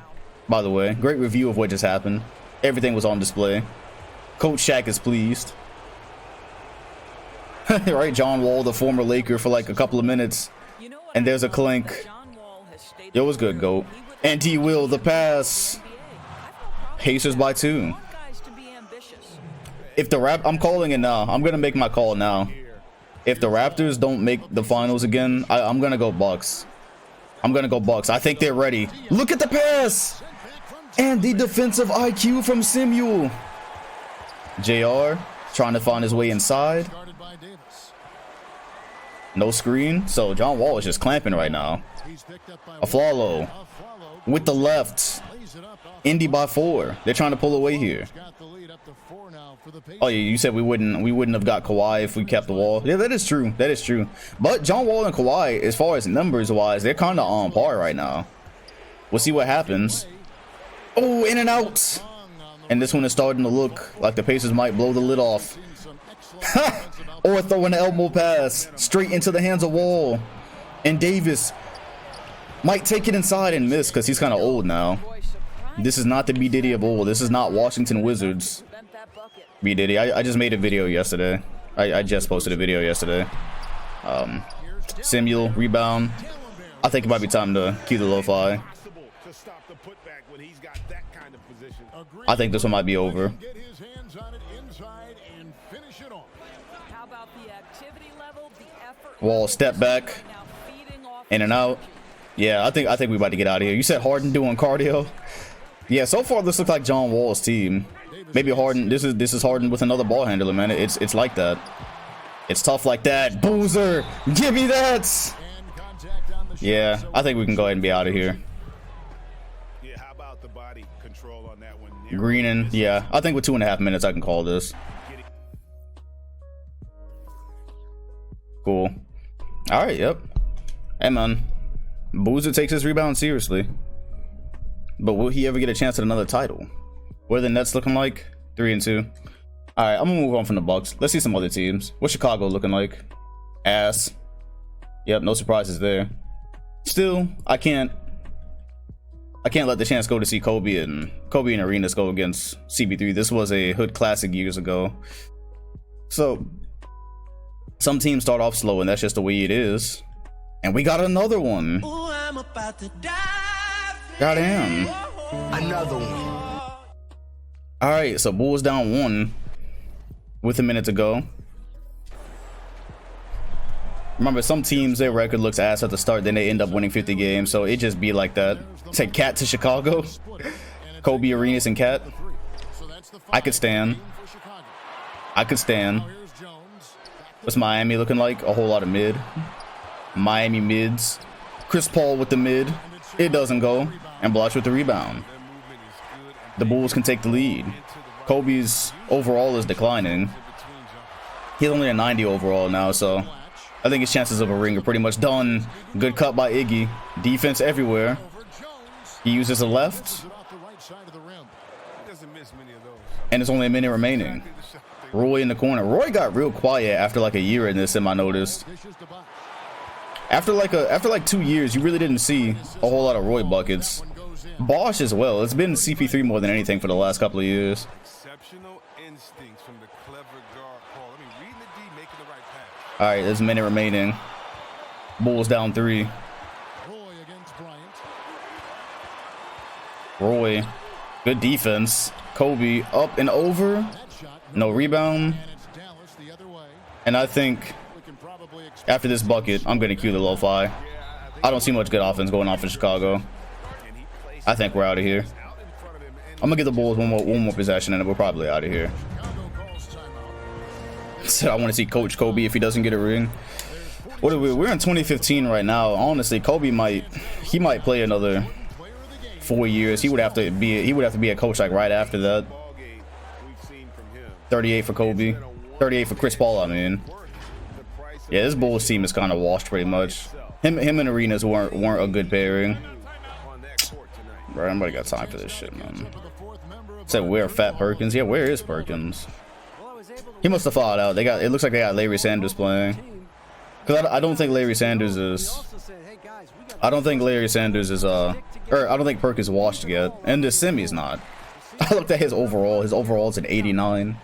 by the way. Great review of what just happened. Everything was on display. Coach Shaq is pleased. Right, John Wall, the former Laker, for like a couple of minutes. And there's a clink. Yo, what's good, GOAT? And D Will, the pass. Pacers by 2. If the I'm calling it now. I'm gonna make my call now. If the Raptors don't make the finals again, I'm gonna go Bucks. I'm gonna go Bucks. I think they're ready. Look at the pass and the defensive IQ from Samuel. JR trying to find his way inside. No screen, so John Wall is just clamping right now. Aflalo with the left. Indy by 4. They're trying to pull away here. Oh yeah, you said we wouldn't have got Kawhi if we kept the Wall. Yeah, that is true. That is true. But John Wall and Kawhi, as far as numbers wise, they're kind of on par right now. We'll see what happens. Oh, in and out. And this one is starting to look like the Pacers might blow the lid off. Or throw an elbow pass straight into the hands of Wall. And Davis might take it inside and miss because he's kind of old now. This is not the B Diddy of old. This is not Washington Wizards. B Diddy. I just made a video yesterday. I just posted a video yesterday. Samuel, rebound. I think it might be time to cue the lo-fi. I think this one might be over. Wall step back. In and out. Yeah, I think we about to get out of here. You said Harden doing cardio? Yeah, so far this looks like John Wall's team. Maybe Harden. This is Harden with another ball handler, man. It's like that. It's tough like that. Boozer, give me that. Yeah, I think we can go ahead and be out of here. Greening, yeah. I think with 2.5 minutes I can call this. Cool. All right, yep. Hey man, Boozer takes his rebound seriously. But will he ever get a chance at another title? What are the Nets looking like? 3-2. All right, I'm gonna move on from the Bucks. Let's see some other teams. What's Chicago looking like? Ass. Yep, no surprises there. Still, I can't let the chance go to see Kobe and Arenas go against CP3. This was a hood classic years ago. So some teams start off slow, and that's just the way it is. And we got another one. Ooh, I'm about to die. Goddamn. Another one. All right, so Bulls down 1 with a minute to go. Remember, some teams, their record looks ass at the start, then they end up winning 50 games, so it just be like that. Take Cat to Chicago. Kobe, Arenas, and Cat. I could stand. What's Miami looking like? A whole lot of mid. Miami mids. Chris Paul with the mid. It doesn't go. And Blotch with the rebound. The Bulls can take the lead. Kobe's overall is declining. He's only a 90 overall now, so I think his chances of a ring are pretty much done. Good cut by Iggy. Defense everywhere. He uses a left. And it's only a minute remaining. Roy in the corner. Roy got real quiet after like a year in this, I noticed. After like 2 years, you really didn't see a whole lot of Roy buckets. Bosch as well. It's been CP3 more than anything for the last couple of years. All right, there's a minute remaining. Bulls down 3. Roy, good defense. Kobe up and over. No rebound. And I think after this bucket, I'm going to cue the lo-fi. I don't see much good offense going on for Chicago. I think we're out of here. I'm going to give the Bulls one more possession, and we're probably out of here. So I want to see Coach Kobe if he doesn't get a ring. What are we? We're in 2015 right now. Honestly, Kobe might play another 4 years. He would have to be a coach like right after that. 38 for Kobe. 38 for Chris Paul, I mean. Yeah, this Bulls team is kind of washed pretty much. Him and Arenas weren't a good pairing. Bro, nobody got time for this shit, man. Said where Fat Perkins? Yeah, where is Perkins? He must have fallen out. It looks like they got Larry Sanders playing. Cause I don't think Larry Sanders is. I don't think Larry Sanders is or I don't think Perkins washed yet, and the semi's not. I looked at his overall. His overall is an 89.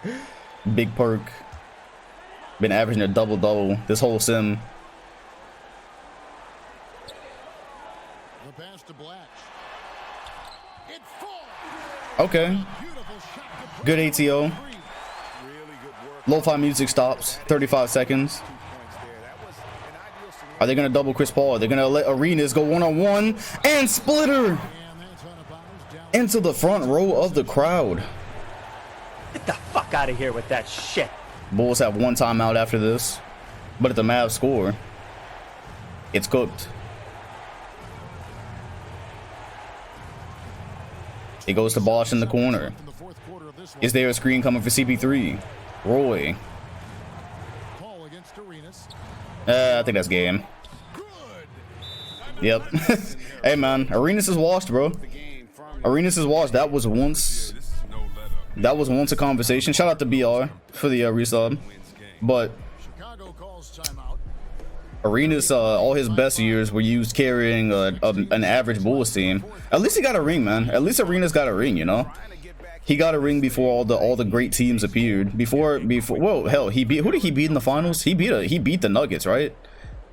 Big perk. Been averaging a double-double this whole sim. The pass to Blatch. It falls. Okay. Good ATO. Lo-fi music stops. 35 seconds. Are they going to double Chris Paul? Are they going to let Arenas go one-on-one and splitter into the front row of the crowd? Get the fuck out of here with that shit. Bulls have one timeout after this, but if the Mavs score, it's cooked. It goes to Bosch in the corner. Is there a screen coming for CP3? Roy. I think that's game. Yep. Hey man, Arenas is washed, bro. Arenas is washed. That was once a conversation. Shout out to BR for the resub. But Arenas, all his best years were used carrying an average Bulls team. At least he got a ring, man. At least Arenas got a ring, you know. He got a ring before all the great teams appeared. Before whoa, hell, who did he beat in the finals? He beat the Nuggets, right?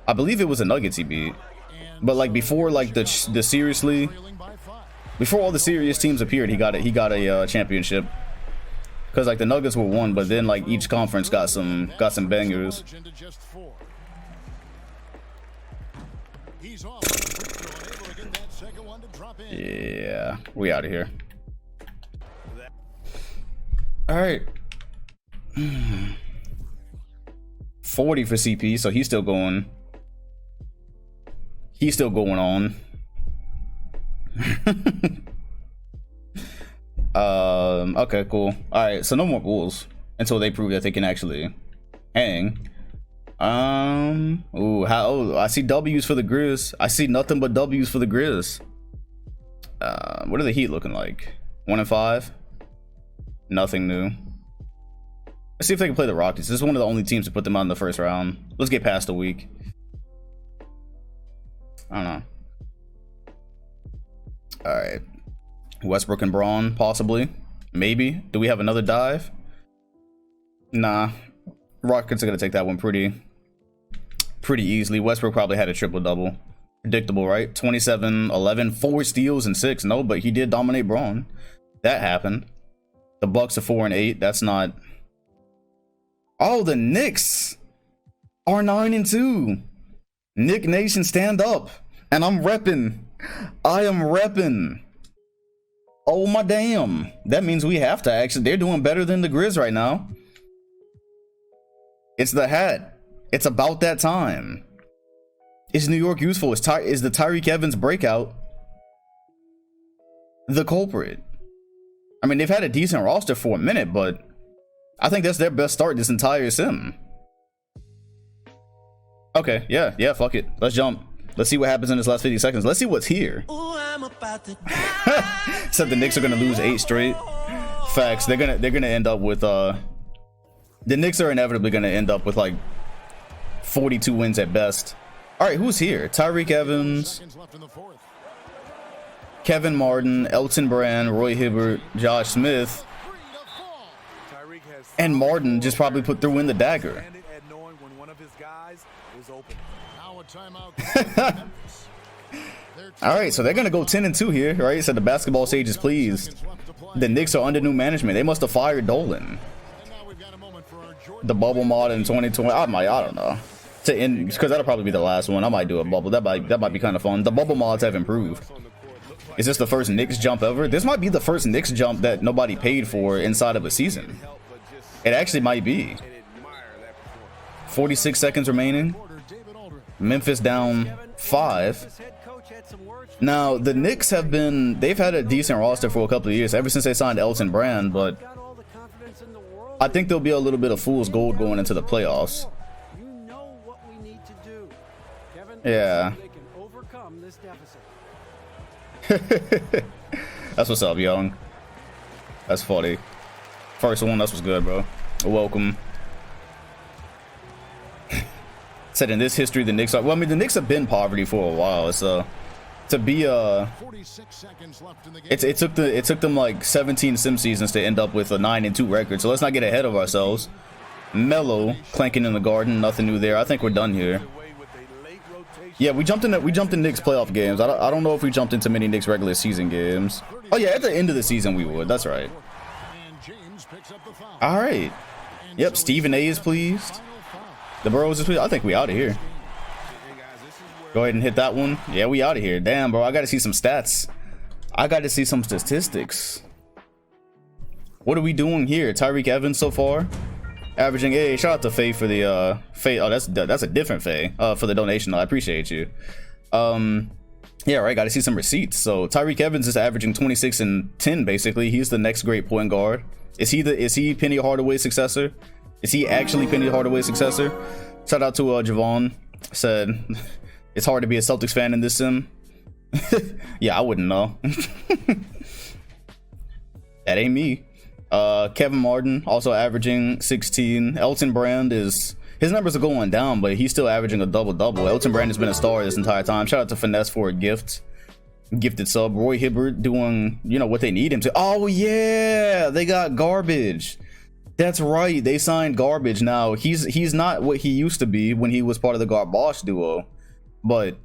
I believe it was the Nuggets he beat. But like before, like before all the serious teams appeared, he got a championship. Because like the Nuggets were one, but then like each conference got some bangers. Yeah, we out of here. All right. 40 for CP, so he's still going. He's still going on. Okay, cool. All right, so no more Bulls until they prove that they can actually hang. I see W's for the Grizz. I see nothing but W's for the Grizz. What are the Heat looking like? 1-5. Nothing new. Let's see if they can play the Rockets. This is one of the only teams to put them out in the first round. Let's get past a week. I don't know. All right. Westbrook and Braun, possibly. Maybe. Do we have another dive? Nah. Rockets are going to take that one pretty easily. Westbrook probably had a triple-double. Predictable, right? 27, 11, 4 steals, and 6. No, but he did dominate Braun. That happened. The Bucks are 4-8. That's not... Oh, the Knicks are 9-2. Knick Nation, stand up. And I'm repping. I am repping. Oh my damn. That means we have to actually... They're doing better than the Grizz right now. It's the hat. It's about that time. Is New York useful? Is the Tyreek Evans breakout the culprit? I mean, they've had a decent roster for a minute, but I think that's their best start this entire sim. Okay, yeah, fuck it. Let's jump. Let's see what happens in this last 50 seconds. Let's see what's here. Ooh, I'm about to die. Said the Knicks are gonna lose 8 straight. Facts. They're gonna end up with the Knicks are inevitably gonna end up with like 42 wins at best. All right, who's here? Tyreek Evans, Kevin Martin, Elton Brand, Roy Hibbert, Josh Smith, and Martin just probably threw in the dagger. All right, so they're gonna go 10-2 here, right? So the basketball sage is pleased. The Knicks are under new management. They must have fired Dolan. The bubble mod in 2020. I don't know. To end, because that'll probably be the last one. I might do a bubble. That might be kind of fun. The bubble mods have improved. Is this the first Knicks jump ever? This might be the first Knicks jump that nobody paid for inside of a season. It actually might be. 46 seconds remaining. Memphis down 5. Now the Knicks they've had a decent roster for a couple of years ever since they signed Elton Brand, but I think there'll be a little bit of fool's gold going into the playoffs. Yeah. That's what's up, young. That's funny. First one, that's what's good, bro. Welcome. Said in this history, the Knicks are... Well, I mean, the Knicks have been poverty for a while. It's to be 46 seconds left in the game. it took them like 17 sim seasons to end up with a 9-2 record. So let's not get ahead of ourselves. Melo clanking in the garden, nothing new there. I think we're done here. Yeah, we jumped in Knicks playoff games. I don't know if we jumped into many Knicks regular season games. Oh yeah, at the end of the season we would. That's right. All right. Yep, Stephen A is pleased. The Burrows is pleased. I think we out of here. Go ahead and hit that one. Yeah, we out of here. Damn, bro, I got to see some stats. I got to see some statistics. What are we doing here? Tyreek Evans so far, averaging. Hey, shout out to Faye for the Faye. Oh, that's a different Faye for the donation. I appreciate you. Yeah, right. Got to see some receipts. So Tyreek Evans is averaging 26 and 10. Basically, he's the next great point guard. Is he Penny Hardaway's successor? Is he actually Penny Hardaway's successor? Shout out to Javon. Said it's hard to be a Celtics fan in this sim. Yeah, I wouldn't know. That ain't me. Kevin Martin also averaging 16. Elton Brand his numbers are going down, but he's still averaging a double-double. Elton Brand has been a star this entire time. Shout out to Finesse for a gifted sub. Roy Hibbert doing, you know, what they need him to. Oh yeah, they got Garbage. That's right, they signed Garbage. Now he's not what he used to be when he was part of the Garbage duo, but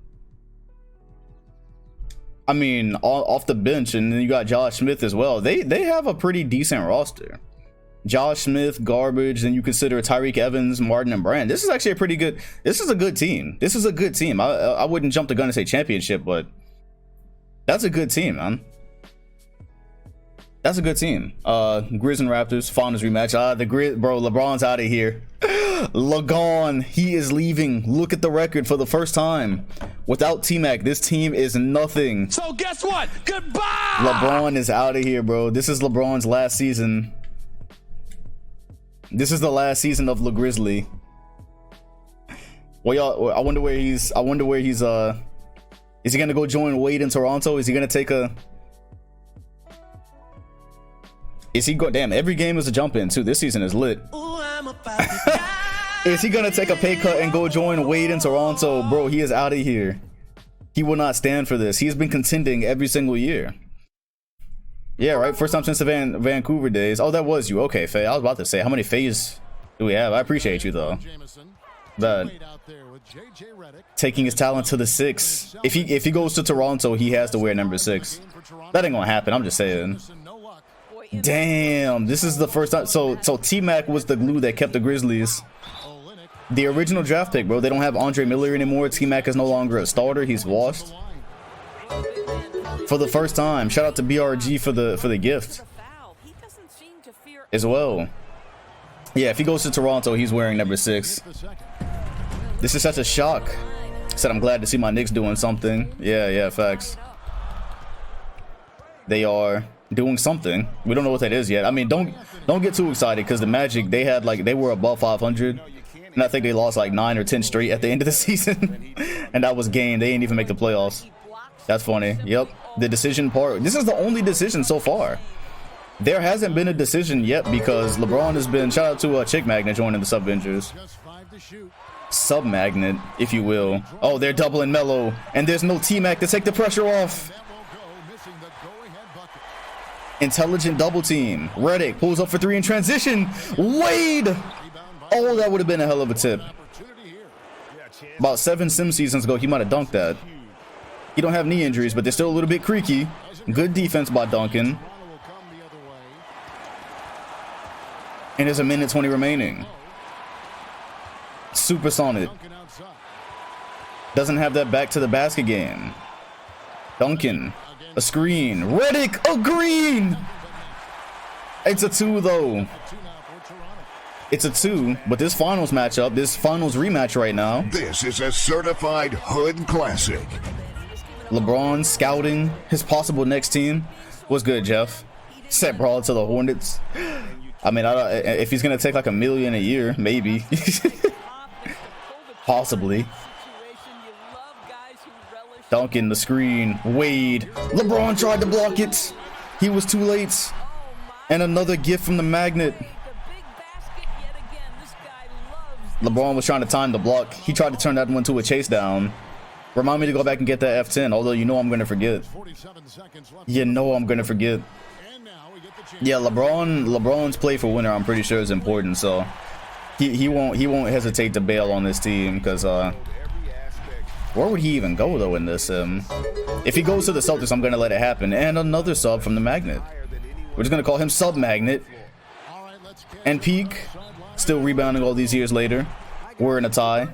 I mean, off the bench, and then you got Josh Smith as well. They have a pretty decent roster. Josh Smith, Garbage, then you consider Tyreek Evans, Martin, and Brand. This is actually a pretty good. This is a good team. This is a good team. I wouldn't jump the gun and say championship, but that's a good team, man. That's a good team. Grizz and Raptors, finals rematch. The Grizz, bro, LeBron's out of here. Lagon, he is leaving. Look at the record for the first time. Without T-Mac, this team is nothing. So guess what? Goodbye! LeBron is out of here, bro. This is LeBron's last season. This is the last season of LeGrizzly. Well, y'all, I wonder where he's is he gonna go join Wade in Toronto? Is he gonna take a damn, every game is a jump in too. This season is lit. Ooh, I'm about to die. Is he gonna take a pay cut and go join Wade in Toronto? Bro, he is out of here. He will not stand for this. He's been contending every single year. Yeah, right. First time since the Vancouver days. Oh, that was you. Okay, Faye. I was about to say, how many Fays do we have? I appreciate you though. But taking his talent to the 6. If he goes to Toronto, he has to wear number 6. That ain't gonna happen. I'm just saying. Damn, this is the first time. So T-Mac was the glue that kept the Grizzlies. The original draft pick, bro. They don't have Andre Miller anymore. T-Mac is no longer a starter. He's washed. For the first time. Shout out to BRG for the gift as well. Yeah, if he goes to Toronto, he's wearing number 6. This is such a shock. Said I'm glad to see my Knicks doing something. Yeah, facts. They are doing something. We don't know what that is yet. I mean, don't get too excited because the Magic, they were above 500, and I think they lost like 9 or 10 straight at the end of the season, and that was game. They didn't even make the playoffs. That's funny. Yep, the decision part. This is the only decision so far. There hasn't been a decision yet because LeBron has been. Shout out to Chick Magnet joining the Sub-Vengers. Sub-Magnet, if you will. Oh, they're doubling Melo, and there's no T-Mac to take the pressure off. Intelligent double team. Redick pulls up for 3 in transition. Wade! Oh, that would have been a hell of a tip. About 7 sim seasons ago, he might have dunked that. He don't have knee injuries, but they're still a little bit creaky. Good defense by Duncan. And there's a minute 20 remaining. Supersonic. Doesn't have that back to the basket game. Duncan. A screen. Redick, a green! It's a 2 though. It's a 2, but this finals matchup, this finals rematch right now. This is a certified hood classic. LeBron scouting his possible next team. What's good, Jeff? Set Broad to the Hornets. I mean, if he's gonna take like $1 million a year, maybe. Possibly. Duncan, the screen. Wade. LeBron tried to block it. He was too late. And another gift from the Magnet. LeBron was trying to time the block. He tried to turn that one to a chase down. Remind me to go back and get that F10, although you know I'm gonna forget. 47 seconds left. You know I'm gonna forget. And now we get the chance. Yeah, LeBron's play for winner, I'm pretty sure is important, so he won't hesitate to bail on this team, because where would he even go though in this sim? If he goes to the Celtics, I'm gonna let it happen. And another sub from the Magnet. We're just gonna call him Sub Magnet. And Peak, still rebounding all these years later. We're in a tie.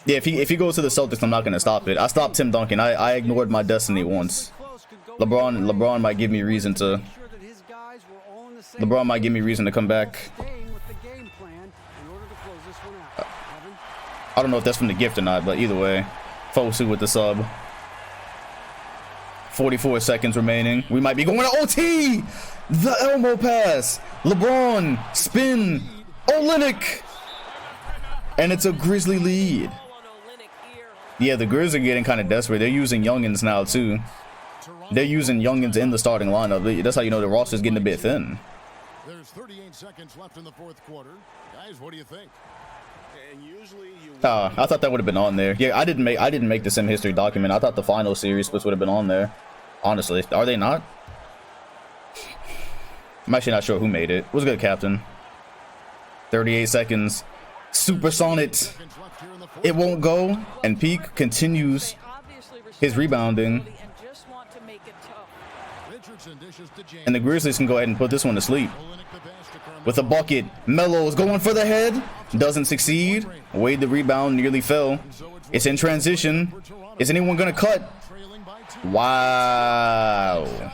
Yeah, if he goes to the Celtics, I'm not gonna stop it. I stopped Tim Duncan. I ignored my destiny once. LeBron might give me reason to. LeBron might give me reason to come back. I don't know if that's from the gift or not, but either way, Fosu with the sub. 44 seconds remaining. We might be going to OT. The Elmo pass. LeBron spin. Olynyk. And it's a Grizzly lead. Yeah, the Grizz are getting kind of desperate. They're using youngins now too. They're using youngins in the starting lineup. That's how you know the roster's getting a bit thin. There's 38 seconds left in the fourth quarter. Guys, what do you think? I thought that would have been on there. Yeah, I didn't make the sim history document. I thought the final series splits would have been on there. Honestly, are they not? I'm actually not sure who made it. What's good, Captain? 38 seconds. Supersonic. It won't go, and Peak continues his rebounding. And the Grizzlies can go ahead and put this one to sleep. With a bucket, Melo is going for the head. Doesn't succeed. Wade the rebound, nearly fell. It's in transition. Is anyone going to cut? Wow.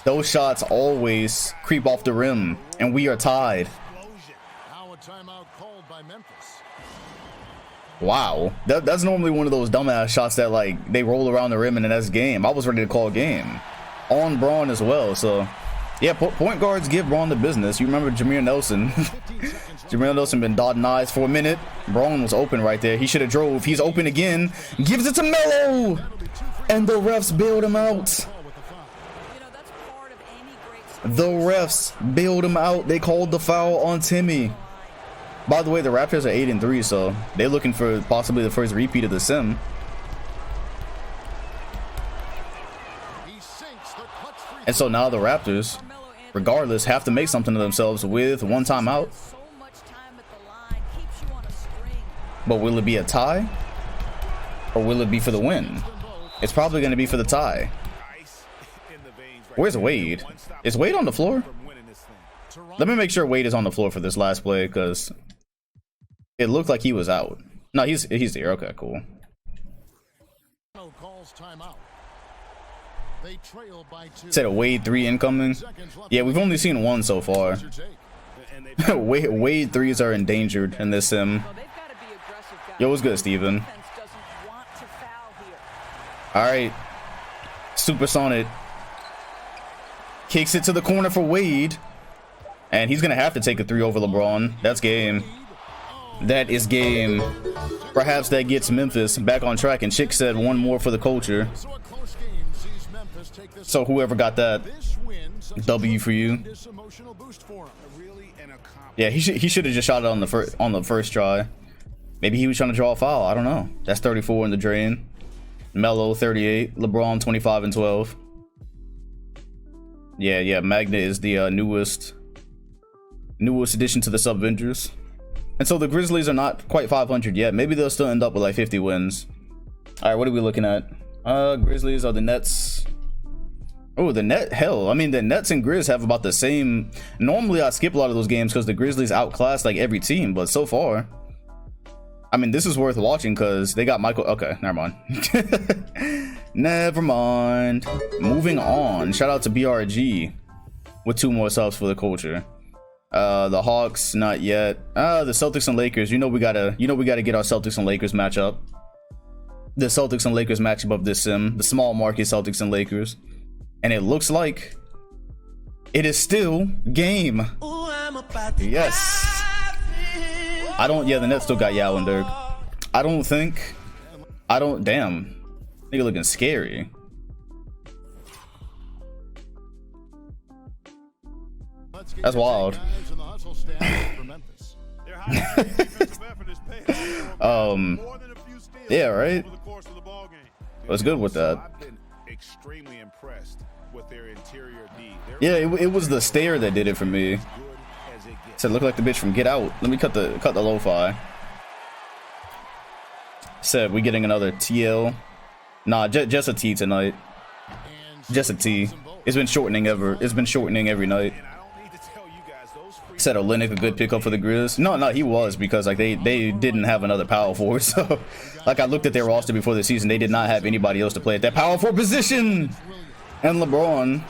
Those shots always creep off the rim, and we are tied. Wow. That's normally one of those dumbass shots that, like, they roll around the rim and then that's game. I was ready to call game. On Braun as well, so... Yeah, point guards give Braun the business. You remember Jameer Nelson. Jameer Nelson been dotting eyes for a minute. Braun was open right there. He should have drove. He's open again. Gives it to Melo. And the refs bailed him out. The refs bailed him out. They called the foul on Timmy. By the way, the Raptors are 8-3, so they're looking for possibly the first repeat of the sim. And so now the Raptors, regardless, have to make something of themselves with one timeout. But will it be a tie? Or will it be for the win? It's probably going to be for the tie. Where's Wade? Is Wade on the floor? Let me make sure Wade is on the floor for this last play, because it looked like he was out. No, he's there. Okay, cool. Said a Wade 3 incoming. Yeah, we've only seen one so far. Wade 3s are endangered in this sim. Yo, what's good, Steven? Alright. Supersonic kicks it to the corner for Wade. And he's going to have to take a 3 over LeBron. That's game. That is game. Perhaps that gets Memphis back on track. And Chick said one more for the culture. So whoever got that, W for you. Yeah, he should have just shot it on the first try. Maybe he was trying to draw a foul. I don't know. That's 34 in the drain. Melo 38. LeBron 25 and 12. Yeah. Magnet is the newest addition to the Sub-Vengers. And so the Grizzlies are not quite 500 yet. Maybe they'll still end up with like 50 wins. All right, what are we looking at? Grizzlies are the Nets. Oh, the Net. Hell, I mean, the Nets and Grizz have about the same. Normally, I skip a lot of those games because the Grizzlies outclass like every team. But so far, I mean, this is worth watching because they got Michael. Okay, never mind. Never mind. Moving on. Shout out to BRG with 2 more subs for the culture. The Hawks, not yet. The Celtics and Lakers. You know we gotta get our Celtics and Lakers matchup. The Celtics and Lakers matchup of this sim. The small market Celtics and Lakers. And it looks like it is still game. Yes. Yeah, the Nets still got Yao and Dirk. Damn. Nigga looking scary. That's wild. Yeah, right? What's good with that? I've been extremely impressed with their interior D. Yeah, it was the stare that did it for me. Said look like the bitch from Get Out. Let me cut the lo-fi. Said we getting another TL. Nah, just a T tonight. Just a T. It's been shortening every night. Said Olynyk a good pickup for the Grizz. No, he was, because like they didn't have another power forward. So like I looked at their roster before the season, they did not have anybody else to play at that power forward position. And LeBron,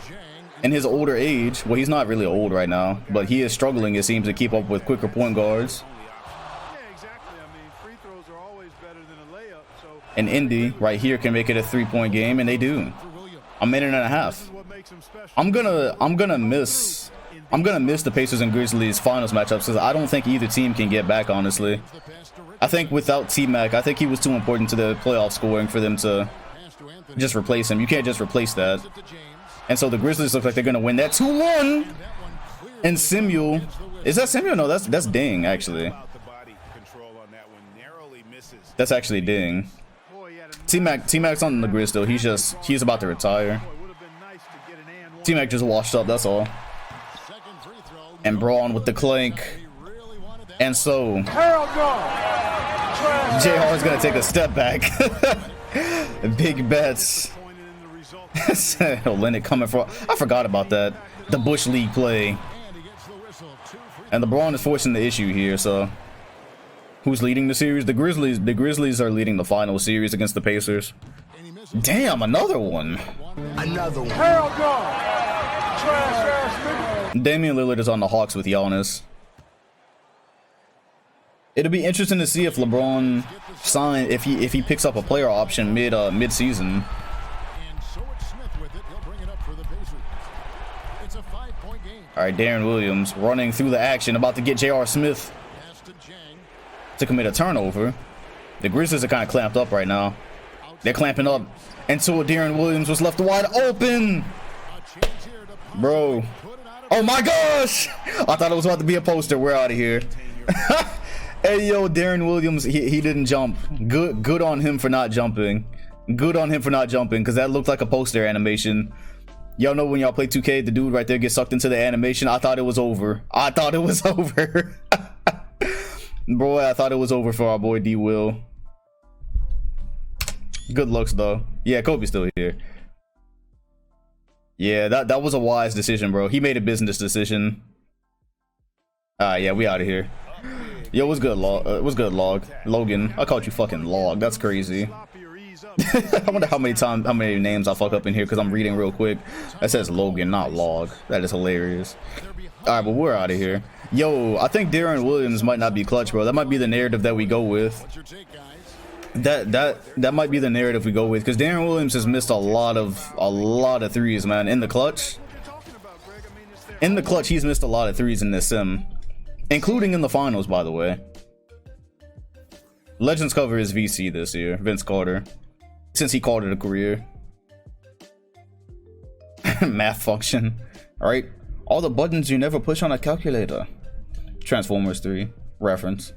in his older age, well, he's not really old right now, but he is struggling, it seems, to keep up with quicker point guards. And Indy right here can make it a 3-point game, and they do. A minute and a half. I'm gonna miss the Pacers and Grizzlies finals matchups, because I don't think either team can get back, honestly. I think without T-Mac, I think he was too important to the playoff scoring for them to just replace him. You can't just replace that. And so the Grizzlies look like they're gonna win that 2-1. And Samuel, is that Samuel? No, that's Ding, actually. That's actually Ding. T-Mac's on the Grizz still. He's about to retire. T-Mac just washed up, that's all. And Braun with the clink. And so JR is gonna take a step back. Big bets. Olynyk coming for, I forgot about that. The Bush League play. And LeBron is forcing the issue here, so who's leading the series? The Grizzlies are leading the final series against the Pacers. Damn, another one. Another one. Damian Lillard is on the Hawks with Giannis. It'll be interesting to see if LeBron if he picks up a player option mid season. All right, Darren Williams running through the action, about to get J.R. Smith to commit a turnover. The Grizzlies are kind of clamped up right now. They're clamping up until Darren Williams was left wide open. Bro. Oh my gosh! I thought it was about to be a poster. We're out of here. Hey, yo, Darren Williams, he didn't jump. Good on him for not jumping. Good on him for not jumping, because that looked like a poster animation. Y'all know when y'all play 2K, the dude right there gets sucked into the animation. I thought it was over. I thought it was over. Boy, I thought it was over for our boy D Will. Good looks though. Yeah, Kobe's still here. Yeah, that was a wise decision, bro. He made a business decision. Yeah, we out of here. Yo, what's good, Log? Logan, I called you fucking Log. That's crazy. I wonder how many names I fuck up in here, because I'm reading real quick. That says Logan, not Log. That is hilarious. All right, but we're out of here. Yo, I think Darren Williams might not be clutch, bro. That might be the narrative that we go with. That might be the narrative we go with, because Darren Williams has missed a lot of threes, man. In the clutch, he's missed a lot of threes in this sim, including in the finals, by the way. Legends cover is VC this year, Vince Carter, since he called it a career. Math function. All right, all the buttons you never push on a calculator. Transformers 3 reference.